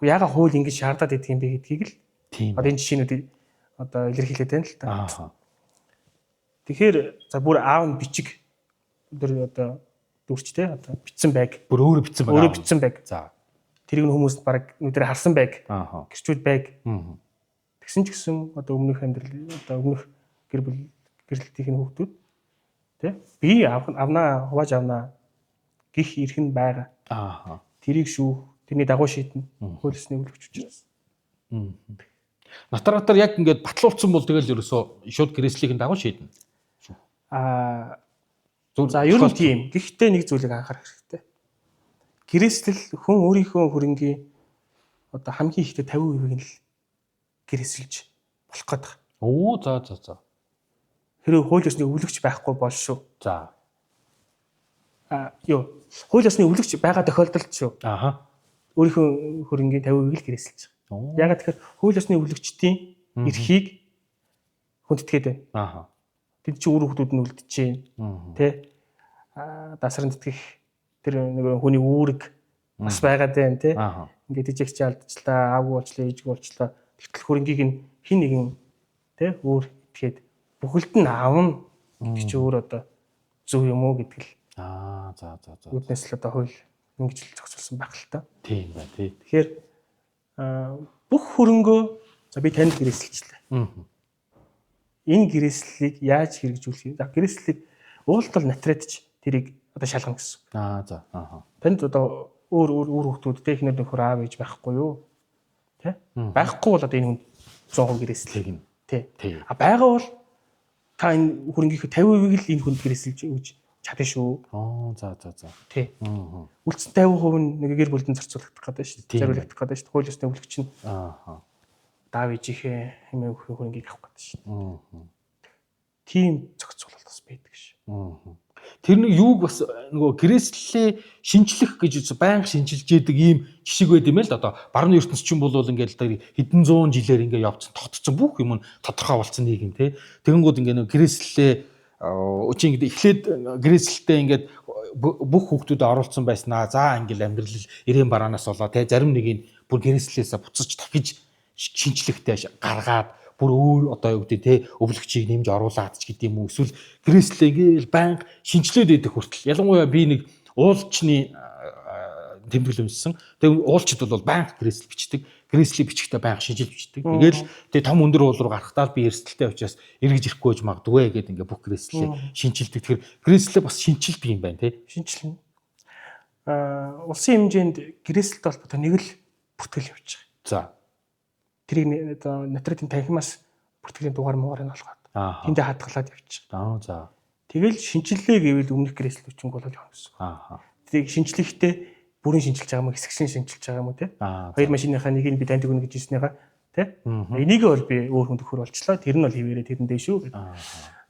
ягаад хууль ингэж шаардаад идэх юм бэ гэдгийг л тийм одоо энэ жишээнүүдийг одоо илэрхийлээд байна л та. Тэгэхээр за бүр аав нь бичиг өдөр одоо дүрчтэй одоо бичсэн байг. Бүр өөрөө бичсэн байг. Өөрөө бичсэн байг. За. Тэрийг нь хүмүүс баг нүдээр харсан байг. Гэрчүүд байг. Тэгсэн ч гэсэн одоо өмнөх амьдрал одоо өмнөх гэр бүл гэрлэлтийн хүүхдүүд тий би авнаа хувааж авнаа гих ирэх нь байгаа. Тэрийг шүүх тэрний дагуу шийднэ. Хуулисны өвлөгч учраас. Натаратар яг ингээд батлуулсан бол тэгэл ерөөсөө шууд гэрээслийг нь дагуу шийднэ. За ер нь тийм. Гэхдээ нэг зүйлийг анхаарах хэрэгтэй. Гэрээсэл хүн өөрийнхөө хөрөнгийн одоо хамгийн ихдээ 50% нь л гэрээсэлж болох гэдэг. Оо за. Хэрэв хууль ёсны өвлөгч байхгүй бол шүү. За. Хууль ёсны өвлөгч байгаа тохиолдолд шүү. Аха. Өөрийнхөө хөрөнгийн 50% л гэрээсэлж байгаа. Ягаад тэгэхээр хууль ёсны өвлөгчдийн эрхийг хүндэтгээд байна. Аха. Тэд чи үр хүүхдүүд нь үлдчихээн. Тэ? Дасран тэтгэх тэр нэг хүний үүрэг бас байгаад байна, тэ? Ингээд ижигч алдчихлаа, аавгүй болчлаа, ээжгүй болчлаа. Тэгтэл хөрөнгийг нь хин нэгэн тэ өөр итгээд бүхэлд нь аавна гэдэг чи өөр одоо зөв юм уу гэдэг л. За. Үүднээс л одоо хууль ингэж л зохицуулсан байх л та. Тийм бай, тий. Тэгэхээр бүх хөрөнгөө за би танд гэрээсэлчлээ. Энэ гэрээслэлийг яаж хэрэгжүүлэх вэ? За гэрээслэлийг уултал натрэдч тэрийг одоо шалгана гэсэн. За. Танд одоо өөр хүүхдүүд тэ ихнэр нөхөр аав ээж байхгүй юу? Тэ? Байхгүй бол одоо энэ хүн 100% гэрээслэх юм. Тэ. Байгаа бол та энэ хөрөнгөхийн 50%-ийг л энэ хүнд гэрээсэлж өгч чадна шүү. За. Тэ. Үлдсэн 50% нэг гэр бүлдэн зарцуулагдах гэдэг шүү. Зориулагдах гэдэг шүү. Хууль ёсны өвлөгч нь. Даав ээжийнхээ хэмээн хөрөнгийг авах гэдэг шүү. Тийм зохицуулалт бас байдаг шүү. Тэр нэг юуг бас нөгөө гэрээслэлээ шинжлэх гэж байнга шинжилж яадаг ийм жишг байд юм л да. Одоо баруун ертөнцийн бол ингээл хэдэн зуун жилээр ингээ явцсан тогтцсон бүх юм нь тодорхой болсон нийгэм тий. Тэгэнгүүт ингээ нөгөө гэрээслэлээ чи ингээ эхлээд гэрээслэлтэй ингээ бүх хүүхдүүдэд оруулсан байснаа. За ингээл амьдрал ирээн бараанаас болоо тий. Зарим нэг нь бүр гэрээслэлээсээ буцаж дахиж шинжлэхтэй гаргаад бүр өөр одоо юу гэдэг те өвлөгчийг нэмж оруулаад ч гэдэг юм уу эсвэл гэрээслээ ингээл байнга шинжилээд идэх хүртэл ялангуяа би нэг уулчны тэмдэглэл өмссөн. Тэгээ уулчид бол байнга гэрээсэл бичдэг. Гэрээслийг бичихтэй байнга шинжилж бичдэг. Тэгээл тэгээ том өндөр уул руу гарахтаа би эрсдэлтэй учраас эргэж ирэхгүй гэж магадгүй гэдэг ингээ бүх гэрээслээ шинжилдэг. Тэгэхээр гэрээслээ бас шинжилдэг юм байна те. Шинжилнэ. Улсын хэмжээнд гэрээсэлтэй холбоотой нэг л бүртгэл явж байгаа. За. Тэрийг одоо натратын танхимаас бүртгэлийн дугаар муугаар нь олгоод тэндээ хадгалаад явчихсан. За. Тэгэл шинжилгээ гэвэл өмнөх гэрээсэл хүчин болол явна гэсэн. Тэрийг шинжилгээхдээ бүрэн шинжилж байгаа юм уу, хэсэгшин шинжилж байгаа юм уу те? Хоёр машиныхаа нэг нь би танд өгнө гэж хэлснийгаа те? Энийг бол би өөр хүнд өгөхөр болчлоо. Тэр нь бол хിവэрээ тэрэндээ шүү гэдэг.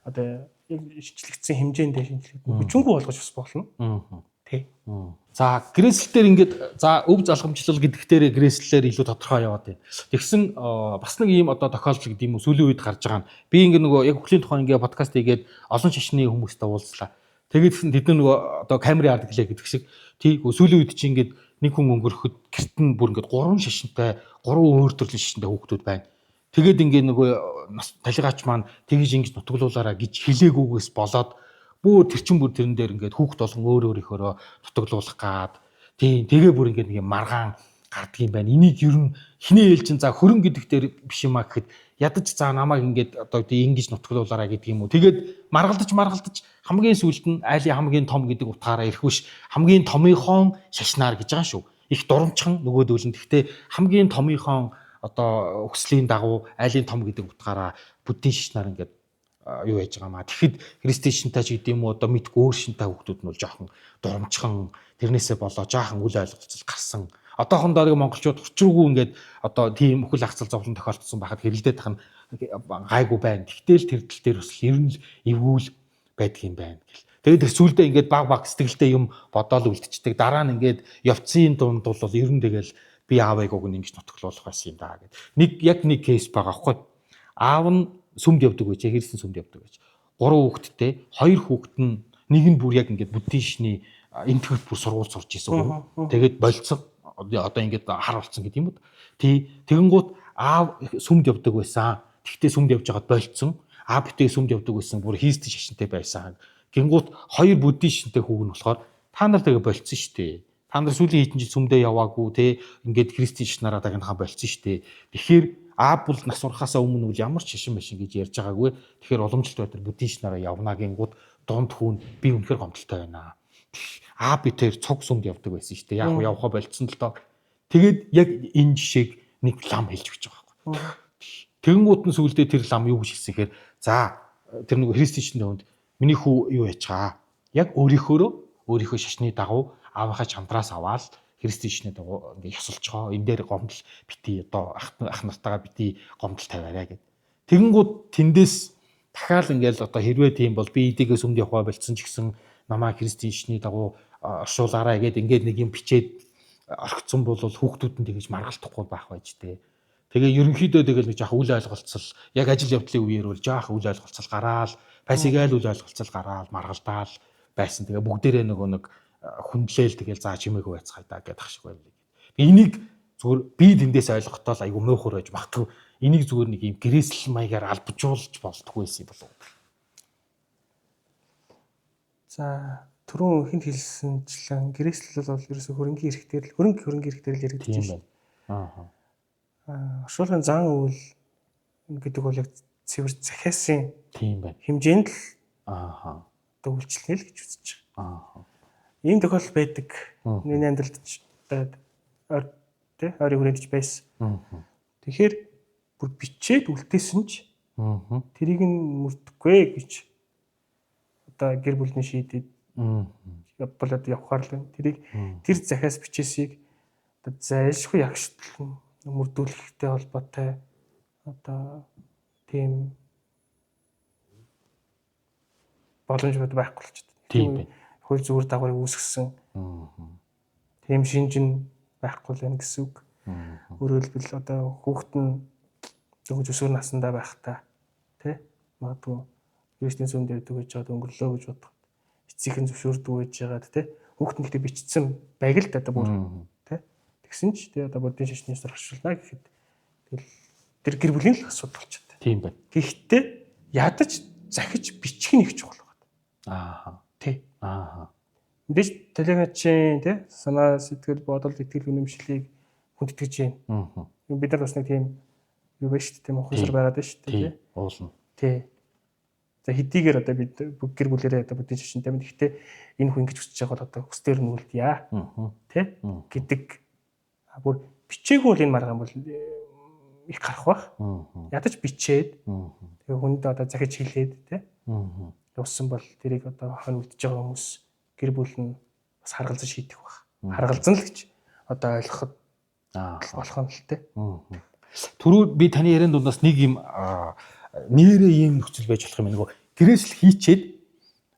Одоо шинжилэгдсэн хэмжээндээ шинжилэгдэн хүчингү болгож бас болно. Тэ. За гэрээсэл дээр ингээд за өв залгамжлал гэдэг дээр гэрээслэлээр илүү тодорхой яваад байна. Тэгсэн бас нэг ийм одоо тохиолдол гэдэг юм уу сүүлийн үед гарч байгаа нь би ингээд нөгөө яг хөлийн тухайн ингээд подкаст хийгээд олон шашны хүмүүстэй уулзлаа. Тэгээд тэд нөгөө одоо камерын ард гэлээ гэдэг шиг тий сүүлийн үед чи ингээд нэг хүн өнгөрөхөд гэрт нь бүр ингээд 3 шашинтай 3 өөр төрлийн шашинтай хүүхдүүд байна. Тэгээд ингээд нөгөө талигаач маань тэгж ингэж нутаглуулаараа гэж хэлээгүйгээс болоод бүр тэр чин бүр тэрэн дээр ингээд хүүхд болгон өөр өөрийнхөө дутаглуулах гад тийм тэгээ бүр ингээд нэг маргаан гардаг юм байна. Энийг ер нь хинээ ээлжин за хөрөн гэдэг дээр биш юм а гэхэд ядаж за намайг ингээд одоо ингэж нутаглуулаараа гэдэг юм уу. Тэгээд маргалдаж хамгийн сүүлд нь айлын хамгийн том гэдэг утгаараа ирэх биш хамгийн томынхон шашнаар гэж байгаа шүү. Их дурамчхан нөгөөдөл нь гэхдээ хамгийн томынхон одоо өслийн дагуу айлын том гэдэг утгаараа буддийн шашнаар ингээд юу яаж байгаа маа. Тэгэхэд христчэнтэй ч гэдэг юм уу одоо мэдгүй өөр шинтэй хүүхдүүд нь бол жоохон дурамчхан тэрнээсээ болоо жоохон үл ойлголцол гарсан. Одоохондоо монголчууд учиргүй ингээд одоо тийм өхөл ахцал зовлон тохиолдсон байхад хэрэлдээд тах нь гайгүй байна. Тэгтэл тэр тал дээр бас ер нь эвгүүл байдаг юм байна гэл. Тэгээд тэр сүулдэ ингээд баг сэтгэлдээ юм бодоол үлдчихдэг. Дараа нь ингээд явцын дунд бол ер нь тэгэл би аавыг уг нь ингэж нутаглуулах байсан юм да гэд. Нэг кейс байгаа аахгүй. Аав нь сүмд явдаг байж, хэрсэн сүмд явдаг байж. 3 хүүхэдтэй, 2 хүүхэд нь нэг нь бүр яг ингээд буддийн шний энтгэл бүр сургууль сурч ийсэн. Тэгээд болцсон. Одоо ингээд хар болсон гэдэг юм уу. Тэгэнгუთ аав сүмд явдаг байсан. Тэгтээ сүмд явж байгаад болцсон. Аав битээ сүмд явдаг байсан. Бүр хийстэй шашинтай байсан. Гингуут 2 буддийн шинтэй хүүг нь болохоор та нар тэгээ болцсон штэ. Та нар сүүлийн хэдэн жил сүмдээ яваагүй те ингээд христийн шашнараа дагнахаа болцсон штэ. Тэгэхээр аав бол нас урахаасаа өмнө үл ямар ч шашин машин гэж ярьж байгаагүй. Тэгэхээр уламжлалт байтар буддийн шашнараа явна гингууд дунд хүүн би үнэхээр гомдолтой байна. Аав би тэр цог сүмд явдаг байсан штэ. Яг явхаа болцсон л доо. Тэгээд яг энэ жишээг нэг лам хэлж өгч байгаа байхгүй. Тэгэнгუут нь сүулдэ тэр лам юу гэж хэлсэн гэхээр за тэр нэг христийн шашны хүнд миний хүү юу яж байгаа. Яг өөрийнхөө шашны дагуу аавынхаа чамдраас аваад Христийн шашны дагуу ингээ ёсолцгоо. Энэ дээр гомдол бити одоо ах нартайгаа бити гомдол тавиараа гэд. Тэгэнгүүт тэндээс дахиад ингээл одоо хэрвээ тийм бол би эдгээс өмнө яваа болцсон ч гэсэн намаа Христийн шашны дагуу оршуулаарай гэд ингээд нэг юм бичээд орхицсон бол хүүхдүүд нь тэгэж маргалтахгүй байх байж тээ. Тэгээ ерөнхийдөө тэгэл нэг жоох үл ойлголцол яг ажил явдлын үеэр бол жоох үл ойлголцол гараал, пасигаал үл ойлголцол гараал, маргалдаал байсан. Тэгээ бүгдээрээ нөгөө нэг хүндлээл тэгэл заа чимээгүй байцгаая да гэдэг шиг байв. Энийг зүгээр би тэндээс ойлгохтоо айгу муухар байж магтгүй. Энийг зүгээр нэг юм гэрээсэл маягаар албажуулж болдгүй байсан болов. За түрүүн хинт хэлсэнчлэн гэрээсэл бол ерөөсө хөрөнгөний эрхтэр л яригдчих юм байна. Оршуулгын зан үйл гэдэг бол яг цэвэр захиасын тийм байна. Хэмжээнд л үйлчлэнэ л гэж үзэж байгаа. Ийм тохиолдол байдаг. Миний амьдралд ойрын хүрээнд байсан. Тэгэхээр бүр бичээд үлдээсэн ч тэрийг нь мөрдөхгүй гэж одоо гэр бүлийн шийдээд болоод явахаар л байна. Тэрийг тэр захиас бичээсийг одоо зайлшгүй ягштал мөрдүүлэхтэй холбоотой одоо тийм боломж байхгүй болчиход. Тийм хууль зүгээр дагаврыг үүсгэсэн. Тийм шинжин байхгүй л гэсэн үг. Өөрөөр хэлбэл одоо хүүхэд нь зөвхөн өсвөр насндаа байхдаа тий магадгүй Христийн сүм дээр түгэж жаад өнгөрлөө гэж бодоход эцсийнхэн зөвшөөрдөг байж байгаад тий хүүхэд нь гэхдээ бичсэн байг л одоо бүр тий тэгсэн ч тий одоо бодгийн шашнаас оршуулна гэхэд тэгэл тэр гэр бүлийн л асуудал болчиход. Тийм байна. Гэхдээ ядаж захиж бичих нь их чухал байна. Тий. Мэдээж телегачийн тий санаа сэтгэл бодол итгэл үнэмшлийг хүндэтгэж байна. Бид нар бас нэг тийм юу байна шүү дээ тийм ухамсар байгаад байна шүү дээ тий. Уулна. Тий. За хэдийгээр одоо бид гэр бүлэрээ одоо бодгийн шашинтай байна. Гэхдээ энэ хүн ингэж хүсэж байгаа бол одоо хүсдээр нь үлдъя. Тий гэдэг бүр бичээгүй бол энэ маргаан бол их гарах бах. Ядаж бичээд тэгээ хүнд одоо захиж хэлээд тий явсан бол тэрийг одоо хонь үлдэж байгаа хүмүүс гэр бүл нь бас харгалзан шийдэх бах. Харгалзан л гэж одоо ойлгоход болох юм л тий. Түрүү би таны ярианд дундаас нэг юм нэрээ ийм нөхцөл байж болох юм нөгөө гэрээсэл хийчээд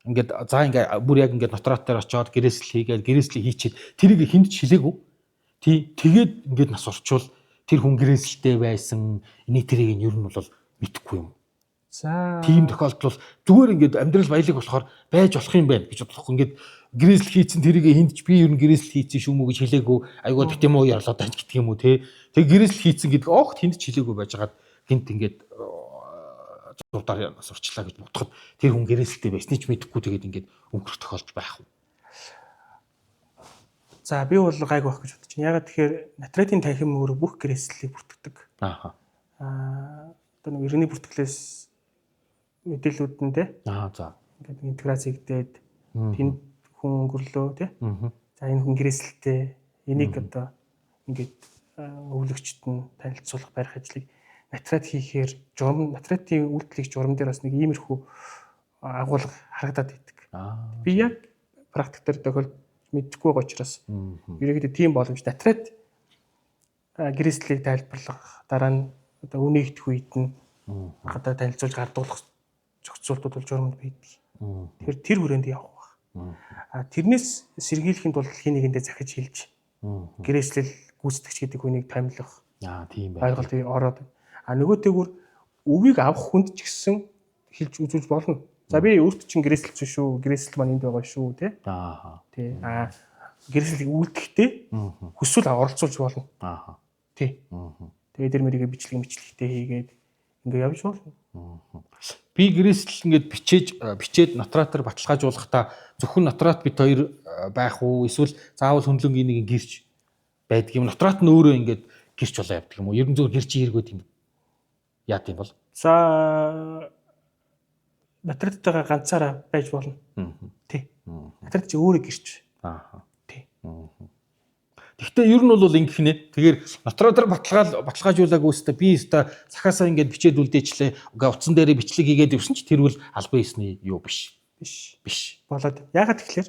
ингээд за ингээд бүр яг ингээд нотрат дээр очиод гэрээсэл хийгээд гэрээслийг хийчээд тэрийг хүнд ч хэлээгүй. Тэгээд ингээд нас орчвол тэр хүн гэрээсэлтэй байсан энийг тэрийг нь ер нь бол мэдэхгүй юм. За тийм тохиолдол зүгээр ингээд амьдрал баялаг болохоор байж болох юм байна гэж бодлоо. Ингээд гэрээсэл хийцэн тэрийг хиндч би ер нь гэрээсэл хийцэн шүү мүү гэж хэлээгүй. Айгуу тийм үү ярлаад байна гэдэг юм уу те. Тэг гэрээсэл хийцэн гэдэг огт хиндч хэлээгүй байжгаад гинт ингээд зурдаар нас орчлаа гэж бодоход тэр хүн гэрээсэлтэй байсныг ч мэдэхгүй тэгээд ингээд өнгөрөх тохиолдол байх уу. За би бол гайг байх гэж бодож байна. Ягаад тэгэхээр натратын танхим өөр бүх гэрээслэлийг бүртгэдэг. Одоо нэг иргэний бүртгэлээс мэдээлүүд нь те. За. Ингээд интеграц хийгдээд тэнд хүн өнгөрлөө те. За энэ хүн гэрээсэлтэй энийг одоо ингээд өвлөгчд нь танилцуулах барих ажлыг натрат хийхээр натратын үйлдэлийг журам дээр бас нэг иймэрхүү агуулга харагдаад байдаг. Би яг практик дээр тохиолдож мэдхгүй байгаа учраас ерөнхийдөө тийм боломж натрат гэрээслэлийг тайлбарлах дараа нь одоо үнийгдэх үед нь одоо танилцуулж гардуулах зохицуултууд бол журамд байдаг. Тэгэхээр тэр хүрээнд явах баг. Тэрнээс сэргийлэхэд бол хин нэгэндээ захиж хэлж гэрээслэл гүйцэтгэгч гэдэг хүнийг томилох. Тийм байна. Ойлголтыг ороод нөгөөтэйгүр өвийг авах хүнд ч гэсэн хэлж үзүүлж болно. За би өөрт чинь гэрээсэлч шүү. Гэрээсэл маань энд байгаа шүү тий. Тий. Гэрээслийг үлдэхдээ хүсвэл оролцуулж болно. Тий. Тэгээд тэр мэрийг бичлэгтэй хийгээд ингээ явж болно. Би гэрээсэл ингээд бичээд нотратаар баталгаажуулахдаа зөвхөн нотрат бит хоёр байх уу эсвэл заавал хөндлөнгийн нэг гэрч байдаг юм. Нотрат нь өөрөө ингээд гэрч болоо явдаг юм уу? Ер нь зөв гэрч хэрэггүй юм. Яа тийм бол. За натраттайгаа ганцаараа байж болно. Тий. Натрат чи өөрөө гэрч. Тий. Гэхдээ ер нь бол ингэх нэ. Тэгэхээр нотратаар баталгаажуулаагүй өстө би өстө цахаасаа ингээд бичээд үлдээчлээ. Уцсан дээрээ бичлэг хийгээд явсан ч тэр бол албан ёсны юу биш. биш болоод. Яагаад тэгэхээр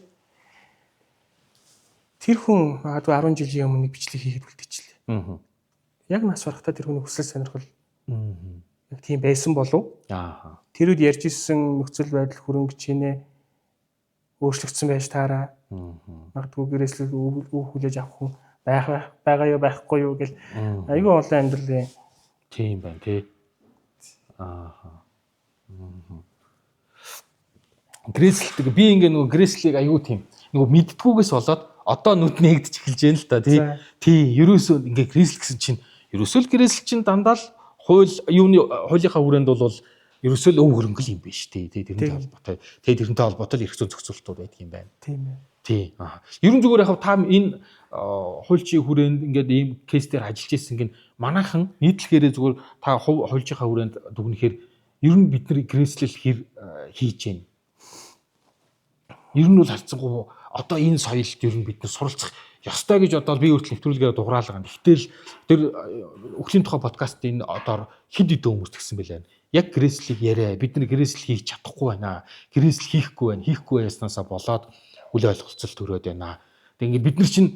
тэр хүн магадгүй 10 жилийн өмнө нэг бичлэг хийгээд үлдээчихлээ. Яг нас барахтаа тэр хүний хүсэл сонирхол яг тийм байсан болов. Тэр үед ярьж ирсэн нөхцөл байдал хөрөнгө чинээ өөрчлөгдсөн байж таараа. Магадгүй гэрээслэл хүлээж авах хүн байгаа юу байхгүй юу гэл айгүй олон амьдралын тийм байна тий. Грэслэлтэй би ингээ нөгөө грэслийг айгүй тийм нөгөө мэдтгүүгээс болоод одоо нүд нэгдэж эхэлж байна л да тий. Тий, ерөөсөө ингээ грэсл гэсэн чинь ерөөсөө л грэсл чинь дандаа л хуулийнхаа хүрээнд бол ерөөсөө л өв хөрөнгөл юм биш тий. Тэрнтэй холбоотой. Тэрнтэй холбоотой эрх зүйн зохицуултууд байдаг юм байна. Тийм ээ. Тий. Ерөн зүгээр яг та энэ хуульчийн хүрээнд ингээд ийм кейс дээр ажиллаж ирсэн гин манайхан нийтлэхээрээ зүгээр та хуульчийнхаа хүрээнд дүгнэхээр ер нь бид нар грэслэл хийж байна. Ер нь бол харцсангүй одоо энэ соёлд ер нь бид нар суралцах ёстой гэж одоо би өөртөө нэвтрүүлгээр дуграалгаа. Гэхдээ л тэр өхлийн тухай подкаст энэ одоо хэд хэдэн хүмүүст гисэн байлаа. Яг грэслийг яриа. Бид нар грэсл хийж чадахгүй байна. Грэсл хийхгүй байна. Хийхгүй байснасаа болоод үл ойлголцол төрөөд байна. Тэгээ бид нар чинь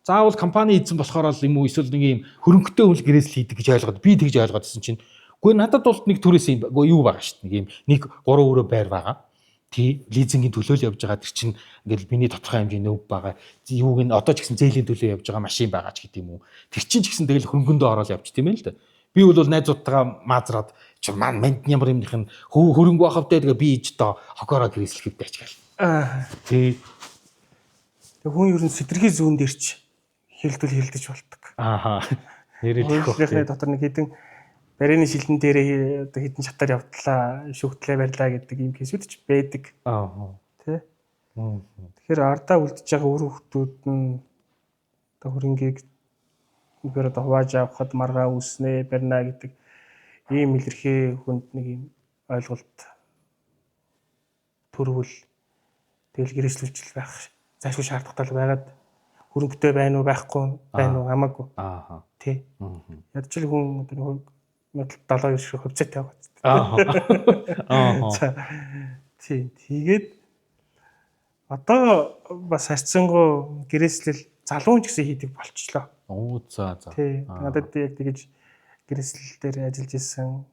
заавал компани эзэн болохоор л юм уу эсвэл нэг юм хөрөнгөтэй хүн грэсл хийдэг гэж ойлгоод би тэгж ойлгоод байсан чинь үгүй надад бол нэг төрөөс юм юу байгаа шүү дээ. Нэг 3 өрөө байр байгаа. Тий лизингийн төлөөл явж байгаа тэр чинь ингээл миний тодорхой хэмжээний өв байгаа. Юуг нь одоо ч гэсэн зээлийн төлөө явж байгаа машин байгаа ч гэдэг юм уу. Тэр чинь ч гэсэн тэгэл хөрөнгөндөө ороод явж тийм ээ л дээ. Би бол найзуудтайгаа маазраад чи манд ямар юмных нь хөрөнгө байхавтай тэгээ би иж доо хогоороо грэсл хэвдэж гал. Тий. Тэг хүн ер нь сэтрхий зүүн дээр ч хэлдэж болдог. Нэрэлдэхний дотор нэг хэдэн барины шилэн дээр одоо хэдэн чатаар явдлаа, шүгтлээ барьлаа гэдэг юм кейсүүд ч байдаг. Тэ. Тэгэхээр ардаа үлдэж байгаа үр хөвгтүүд нь одоо хөрөнгийг үнээр одоо хувааж авахад маргаа үүснэ, барина гэдэг ийм илэрхий хүнд нэг юм ойлголт төрвөл тэгэл гэрээслүүлж байх зайлшгүй шаардлагатай байгаад хөрөнгөтэй байна уу байхгүй байна уу хамаагүй. Тий. Ядчил хүн одоо 79 шиг хөвцөтэй байгаа. Тий. Тэгээд одоо бас харьцангуй гэрээслэл залуун ч гэсэн хийдэг болчихлоо. За. Тий. Надад яг тэгэж гэрээслэл дээр ажиллаж исэн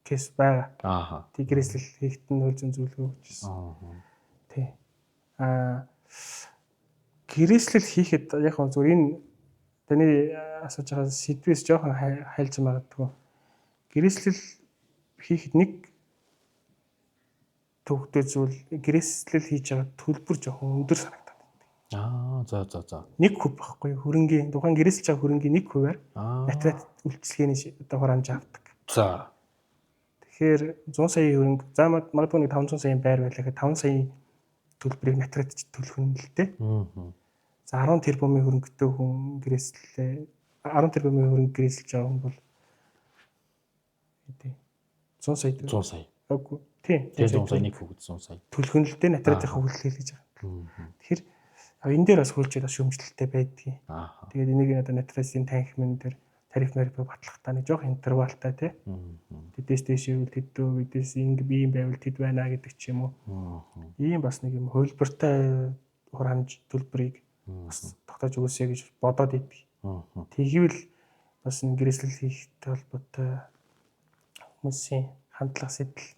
кейс байгаа. Тий гэрээслэл хийхэд нь хөл зүйн зөвлөгөө өгчсэн. Тий. Гэрээслэл хийхэд яг зүгээр энэ таны асууж байгаа сэдвээс жоохон хайлж магадгүй. Гэрээслэл хийхэд нэг төвөгтэй зүйл гэрээслэл хийж байгаа төлбөр жоохон өндөр санагдаад байна. За. Нэг хөв байхгүй хөрөнгөний тухайн гэрээслэж байгаа хөрөнгөний нэг хувиар материал үйлчлэгээний одоо хураамж авдаг. За. Тэгэхээр 100 сая хөрөнгө за магадгүй нэг 500 саяын байр байлаа гэхэд 5 саяын төлбөрийг материалд төлөх нь л дээ. За 10 тэрбумын хөрөнгөтэй хүн гэрээслэлээ 10 тэрбумын хөрөнгө гэрээслэж байгаа хүн бол 100 сая. Үгүй. Тийм. 100 сая нэг хөвгд 100 сая. Төлөх нь л дээ материалын хөвлөл хийж байгаа. Тэгэхээр энэ дээр бас хөлж бас шүүмжлэлтэй байдгийг. Тэгээд энийг одоо материалын танхимын дээр тариф батлахтаа нэг жоох интервалтай тий. Тэдээс дэшэвэл тэдөө бидээс ийм байвал тэд байна гэдэг ч юм уу. Ийм бас нэг юм хөлбөртэй хураамж төлбөрийг бас тогтоож өгөөсэй гэж бодоод идэв. Тэгвэл бас энэ гэрээслэл хийхтэй холбоотой хүмүүсийн хандлага сэтэл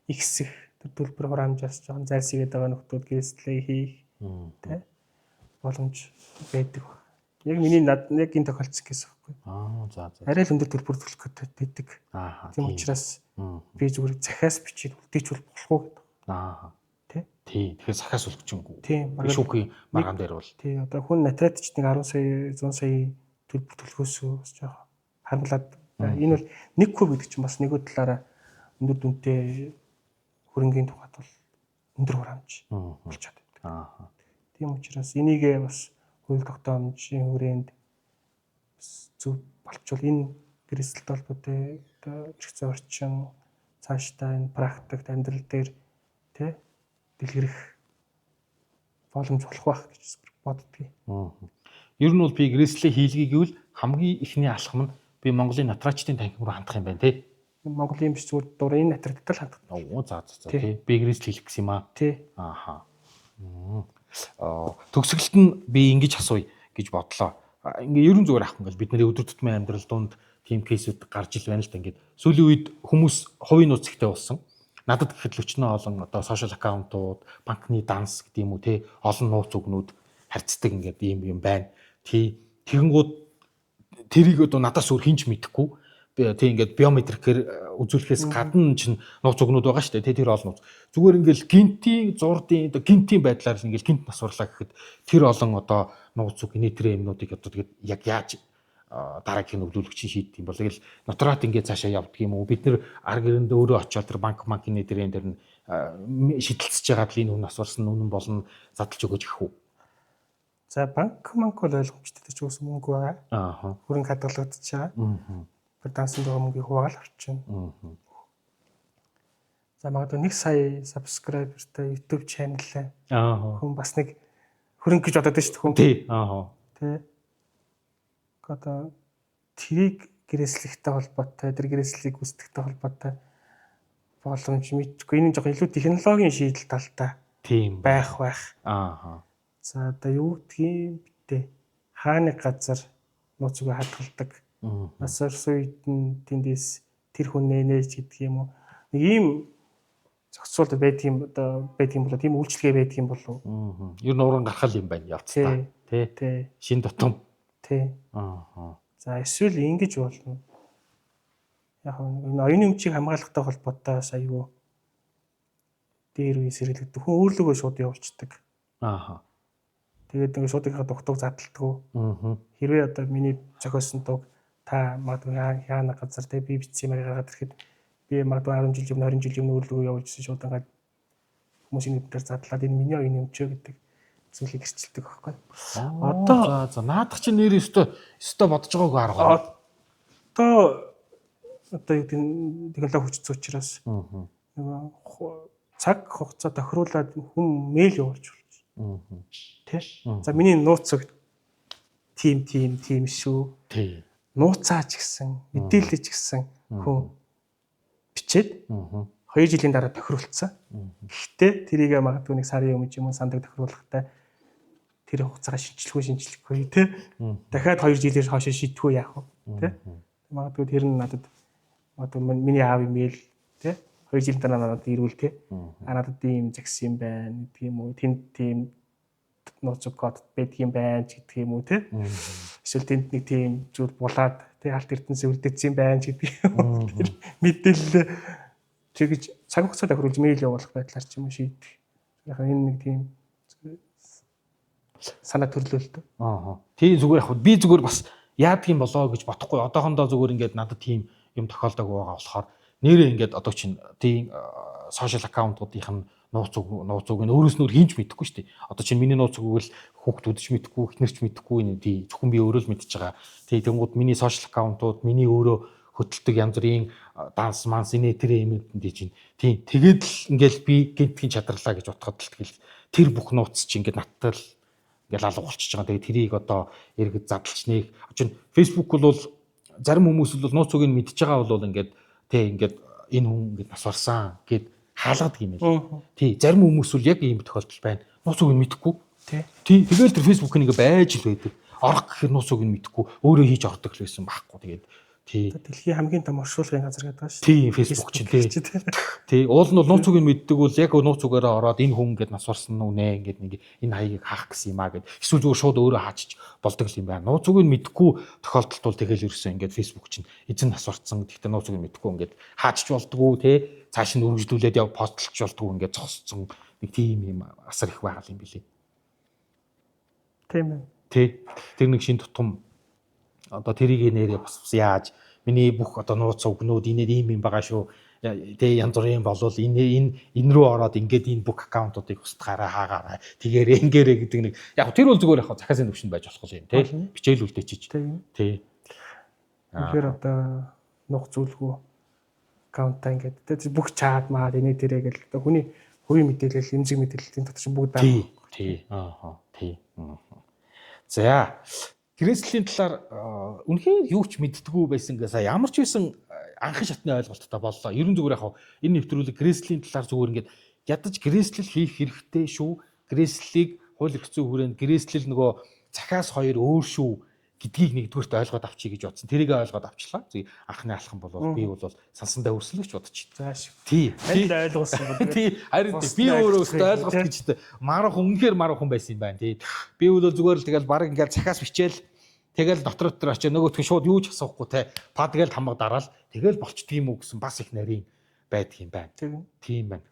ихсэх төлбөр хураамжаас жоохон зайлсхийгээд байгаа нөхдүүд гэрээслэлээ хийх тий боломж байдаг. Яг миний яг энэ тохиолдсон гэсэн байхгүй. За. Арай л өндөр төлбөр төлөх гэдэг байдаг. Тийм учраас би зүгээр захиас бичиж үлдээчүүл болох уу гэдэг. Тий. Тэгэхээр захиас үлгчэнгүү. Тийм. Шүүхийн маргаан дээр бол. Тий. Одоо хүн материалд ч нэг 10 сая 100 сая төлбөр төлөхөөсөө бас жоохон харамлаад. Энэ бол нэг хөв гэдэг чинь бас нэг талаараа өндөр дүнтэй хөрөнгөний тухайд бол өндөр хураамж болж чаддаг. Тийм учраас энийгээ бас хууль тогтоомжийн хүрээнд зөв болчвол энэ гэрээслэлт холбоотой эрх зүйн орчин цаашдаа энэ практикт амьдрал дээр тий дэлгэрэх боломж болох байх гэж боддгийг. Ер нь бол би гэрээслэлээ хийлгээ гэвэл хамгийн ихний алхам нь би Монголын нотариочдын танхим руу хандах юм байна тий. Монголын биш зүгээр дурын энэ атракттай л хандах. Оо за тий. Би гэрээс хэлэх гэсэн юм аа. Тий. Ааха. Төгсгөлт нь би ингэж асууя гэж бодлоо. Ингээ ерөн зүгээр авах юм бол бидний өдөр тутмын амьдрал донд тийм кейсүүд гарч ил байна л да. Ингээд сүүлийн үед хүмүүс хувийн нууцтай болсон. Надад гэхэд л өчнөө олон одоо сошиал аккаунтууд, банкны данс гэдэг юм уу те олон нууц үгнүүд харьцдаг ингээд юм байна. Тэгэнгүүт тэрийг одоо надаас өөр хинч мэдэхгүй. Тэг ингээд биометрикээр үзүүлэхээс гадна чинь нууц үгнүүд байгаа шүү дээ. Тэр олон нууц. Зүгээр ингээл гинтийн зурдын одоо гинтийн байдлаар л ингээл гинт насварлаа гэхэд тэр олон одоо нууц үг нэтрээ юмнуудыг одоо тэгээд яг яаж дараагийн нөлөөлөгчийн шийддэг юм бол тэгэл нотрат ингээд цаашаа явдаг юм уу? Бид нэр ар гэрэндээ өөрөө очиод тэр банкны нэтрээн дээр нь шидэлцэж байгаа л энэ хүн асуурсан үнэн болно задлж өгөөж гэх үү? За банк бол ойлгомжтой ч үсэн мөнгө байгаа. Ааха. Хөрөнгө хадгалагдаж байгаа. Тэр дансан байгаа мөнгөийг хуваал орчин. За магадгүй 1 сая subscriberтай YouTube channel. Хүн бас нэг хөрөнгө гэж бодоод шүү дээ хүн. Тий. Тэ. Одоо тэрийг гэрээслэхтэй холбоотой, тэр гэрээслэлийг гүйцэтгэхтэй холбоотой боломж мэдгүй. Энэ жоо илүү технологийн шийдэл талтай тийм байх. За одоо юу гэдгийг битээ хааны газар нууц үгээ хадгалдаг. Насар суйд нь тэндээс тэр хүн нээж гэдэг юм уу. Нэг ийм зохицуулт байдаг юм болоо тийм үйлчлэгээ байдаг юм болов. Ер нь уран гаргал юм байна явцдаа. Тий. Шин тутам. Тий. За эсвэл ингэж болно. Яг энэ оюуны өмчийг хамгаалахтай холбоотой аюу дээр үе сэргэлдэг. Хүн өөрлөгөө шууд явуулцдаг. Тэгээд ингэ шууд их дугтуг задалдаг. Хэрвээ одоо миний зохиосон дуг та магадгүй яана газар тэг би бичсэн юм гаргаад ирэхэд би магадгүй 10 жил өмнө 20 жил өмнө өөрлөгөө явуулжсэн шууд ингээд хүмүүсийн нүдээр задлаад энэ миний оюуны өмчөө гэдэг зүйлийг гэрчилдэг байхгүй. Одоо за наадах чинь нэр өстө бодож байгаагүй арга. Одоо юу гэдэг технологи хүчтэй учраас нөгөө цаг хугацаа тохируулаад хүн мэйл явуулж болж. Тэ? За миний нууц тийм шүү. Тий. Нууцаач гэсэн, мэдээлэлч гэсэн хүн бичээд 2 жилийн дараа тохируулсан. Гэхдээ тэрийг магадгүй нэг сарын өмнө юм сандаг тохируулахтай тэр хугацаагаа шинжлэхгүй тий. Дахиад 2 жилээр хойш шийдэхгүй яах вэ? Тий. Магадгүй тэр нь надад магадгүй миний аав имэйл тий 2 жилийн дараа надад ирүүл тий. Надад ийм загс юм байна гэдэг юм уу? Тэнд тийм нууц код байдаг юм байна гэдэг юм уу тий. Эсвэл тэнд нэг тийм зүйл булаад тий алт эрдэнэс үлдээсэн юм байна гэдэг юм уу? Тэр мэдээлэл тэгж цаг хугацаа тохируулж мэйл явуулах байдлаар ч юм уу шийдэх. Яг энэ нэг тийм санаа төрлөөлтөө. Тийм зүгээр яг би зүгээр бас яадаг юм болоо гэж бодохгүй. Одоохондоо зүгээр ингээд надад тийм юм тохиолдог байгаа болохоор нэрээ ингээд одоо чинь тийм сошиал аккаунтуудынх нь нууц үг нь өөрөөс нь хинж мэдэхгүй шүү дээ. Одоо чинь миний нууц үгийг л хүүхдүүд ч мэдэхгүй, эхнэр ч мэдэхгүй энэ тий зөвхөн би өөрөө л мэдчихэж байгаа. Тий тэнгууд миний сошиал аккаунтууд, миний өөрөө хөтэлдэг янз бүрийн данс манс инээ тэр юмэдэн чинь тий тэгээд л ингээд би гинтгийн чадварлаа гэж бодоход л тэгэл тэр бүх нууц чинь ингээд надтай л ингээд алга болчихж байгаа. Тэгээд тэрийг одоо эргэж задлж нэг чинь Facebook бол зарим хүмүүс бол нууц үгийг мэдчихэж байгаа бол ингээд тий ингээд энэ хүн ингээд нас барсан гэд хаалгадаг юм ээ. Тий зарим хүмүүс бол яг ийм тохиолдол байна. Нууц үгийг мэдэхгүй. Тий тэгэл тэр Facebook-ыг ингээ байж л байдаг. Орох гэхээр нууц үгийг мэдэхгүй өөрөө хийж ордог л байсан байхгүй. Тэгээд тий дэлхийн хамгийн том оршуулгын газар гэдэг байна шүү. Тий Facebook чинь тий. Тий уул нь бол нууц үгийг мэддэг бол яг нууц үгээрээ ороод энэ хүн ингээд нас барсан нүнэ ингээд нэг энэ хаягийг хаах гэсэн юм аа гэд. Эсвэл зүгээр шууд өөрөө хаачиж болдог юм байна. Нууц үгийг мэдэхгүй тохиолдолд бол тэгэл ерөөсөө ингээд Facebook чинь эзэн нас барсан. Гэхдээ нууц үгийг мэдэхгүй ингээд хаачиж болдгоо тий. Цааш нь үргэлжлүүлээд яв постлж болдгоо ингээд цогсцсон нэг тийм юм асар их байгаа юм билий. Тийм ээ. Тий. Тэр нэг шин тутам одоо тэрийг нэрээ бас яаж миний бүх одоо нууц үгнүүд инээд ийм юм байгаа шүү. Тэ янз бүрийн болвол энэ рүү ороод ингээд энэ бүх аккаунтуудыг устгаараа хаагаараа тэгээрээ ингээрээ гэдэг нэг яг тэр бол зүгээр яг захасын төвшөнд байж болох юм тий. Бичээл үлдээчиж. Тий. Тэгэхээр одоо нууц зүйлгүй аккаунтаа ингээд тэ бүх чат маад инээ тэрээ гэл одоо хүний хувийн мэдээлэл, эмзэг мэдээллийн дотор чинь бүгд байна. Тий. Тий. Тий. За Грэслийн талаар үнэхээр юу ч мэддэггүй байсан гэсэн ямар ч байсан анхан шатны ойлголттой боллоо. Ерөн зүгээр яг энэ нэвтрүүлэг грэслийн талаар зүгээр ингээд ядаж грэслэл хийх хэрэгтэй шүү. Грэслийг хууль эрх зүйн хүрээнд грэслэл нөгөө цахиас хоёр өөр шүү гэдгийг нэгдүгээрт ойлгоод авчий гэж бодсон. Тэрийг ойлгоод авчлаа. Зөв анхны алхам бол би бол сансандаа өрсөлдөж бодчих. Зааш. Тий. Ойлгуулсан бол. Тий. Харин би өөрөө ойлголт гэж марах үнэхээр марах хүн байсан юм байна. Тий. Би бол зүгээр л тэгэл баг ингээд цахиас бичээл тэгэл дотор очиж нөгөөтгөө шууд юу ч асуухгүй те падгээл хамга дараал тэгэл болчдөг юм уу гэсэн бас их нарийн байдаг юм байна. Тийм байна.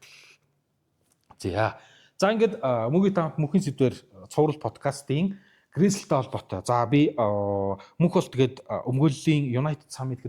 За ингээд мөгийн тамт мөхийн сэдвэр цуврал подкастын Грэслэлтэй холбоотой. За би мөнх бол тэгээд өмгөөллийн United Summit